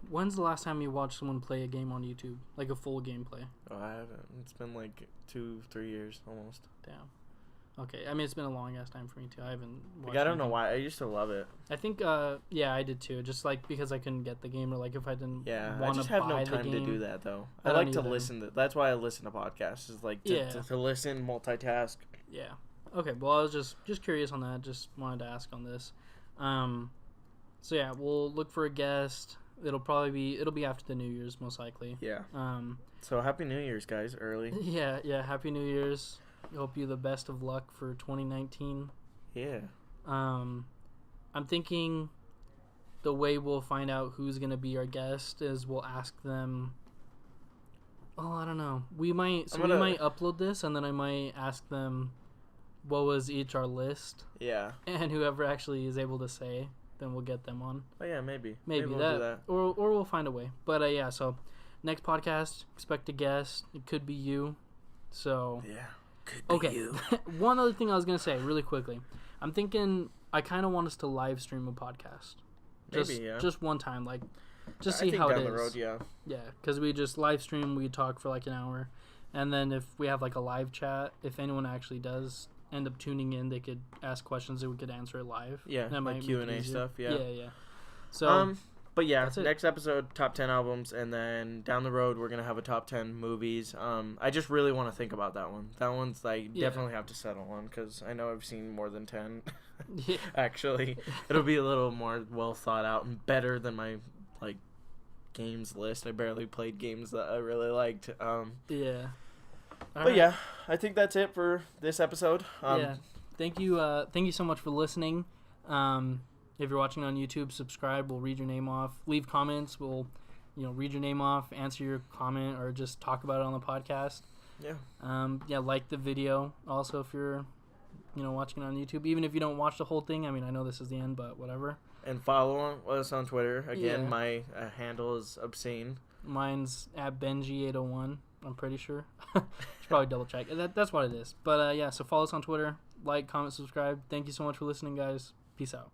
When's the last time you watched someone play a game on YouTube, like a full gameplay? Oh, I haven't. It's been like 2-3 years almost. Damn. Okay, I mean it's been a long ass time for me too. I haven't. Like, Watched I don't know anything. why. I used to love it. I think yeah, I did too. Just like because I couldn't get the game, or like if I didn't Yeah, I want just to have buy no the time to game. do that though. I I don't like to either. listen to. That's why I listen to podcasts. Is like to, Yeah. to listen, multitask. Yeah. Okay. Well, I was just curious on that. Just wanted to ask on this. So yeah, we'll look for a guest. It'll be after the New Year's most likely. Yeah. Um. So happy New Year's, guys! Early. Yeah. Happy New Year's. Hope you the best of luck for 2019. Yeah. I'm thinking the way we'll find out who's gonna be our guest is we'll ask them. Oh, I don't know. We might upload this and then I might ask them what was each our list, Yeah. and whoever actually is able to say, then we'll get them on. Oh yeah, maybe Maybe we'll that, do that. or we'll find a way. But yeah, so next podcast, expect a guest. It could be you. So Yeah. Could be okay. you. One other thing I was gonna say really quickly. I'm thinking I kind of want us to live stream a podcast. Maybe, yeah. Just one time, like, just I see think how down it is. the road, yeah. Yeah, because we just live stream, we talk for like an hour, and then if we have like a live chat, if anyone actually does end up tuning in, they could ask questions and we could answer it live. Yeah, that like Q&A stuff, yeah. Yeah. So, but yeah, that's it. next episode, top 10 albums, and then down the road, we're going to have a top 10 movies. I just really want to think about that one. That one's, like, definitely have to settle on, because I know I've seen more than 10. Yeah. Actually, it'll be a little more well thought out and better than my, like, games list. I barely played games that I really liked. Yeah. But yeah, I think that's it for this episode. Yeah. Thank you so much for listening. If you're watching on YouTube, subscribe. We'll read your name off. Leave comments. We'll, read your name off, answer your comment, or just talk about it on the podcast. Yeah. Like the video. Also, if you're, watching it on YouTube, even if you don't watch the whole thing. I mean, I know this is the end, but whatever. And follow us on Twitter. Again, Yeah. my handle is obscene. Mine's at Benji801. I'm pretty sure. Should probably double check. That's what it is. But yeah, so follow us on Twitter. Like, comment, subscribe. Thank you so much for listening, guys. Peace out.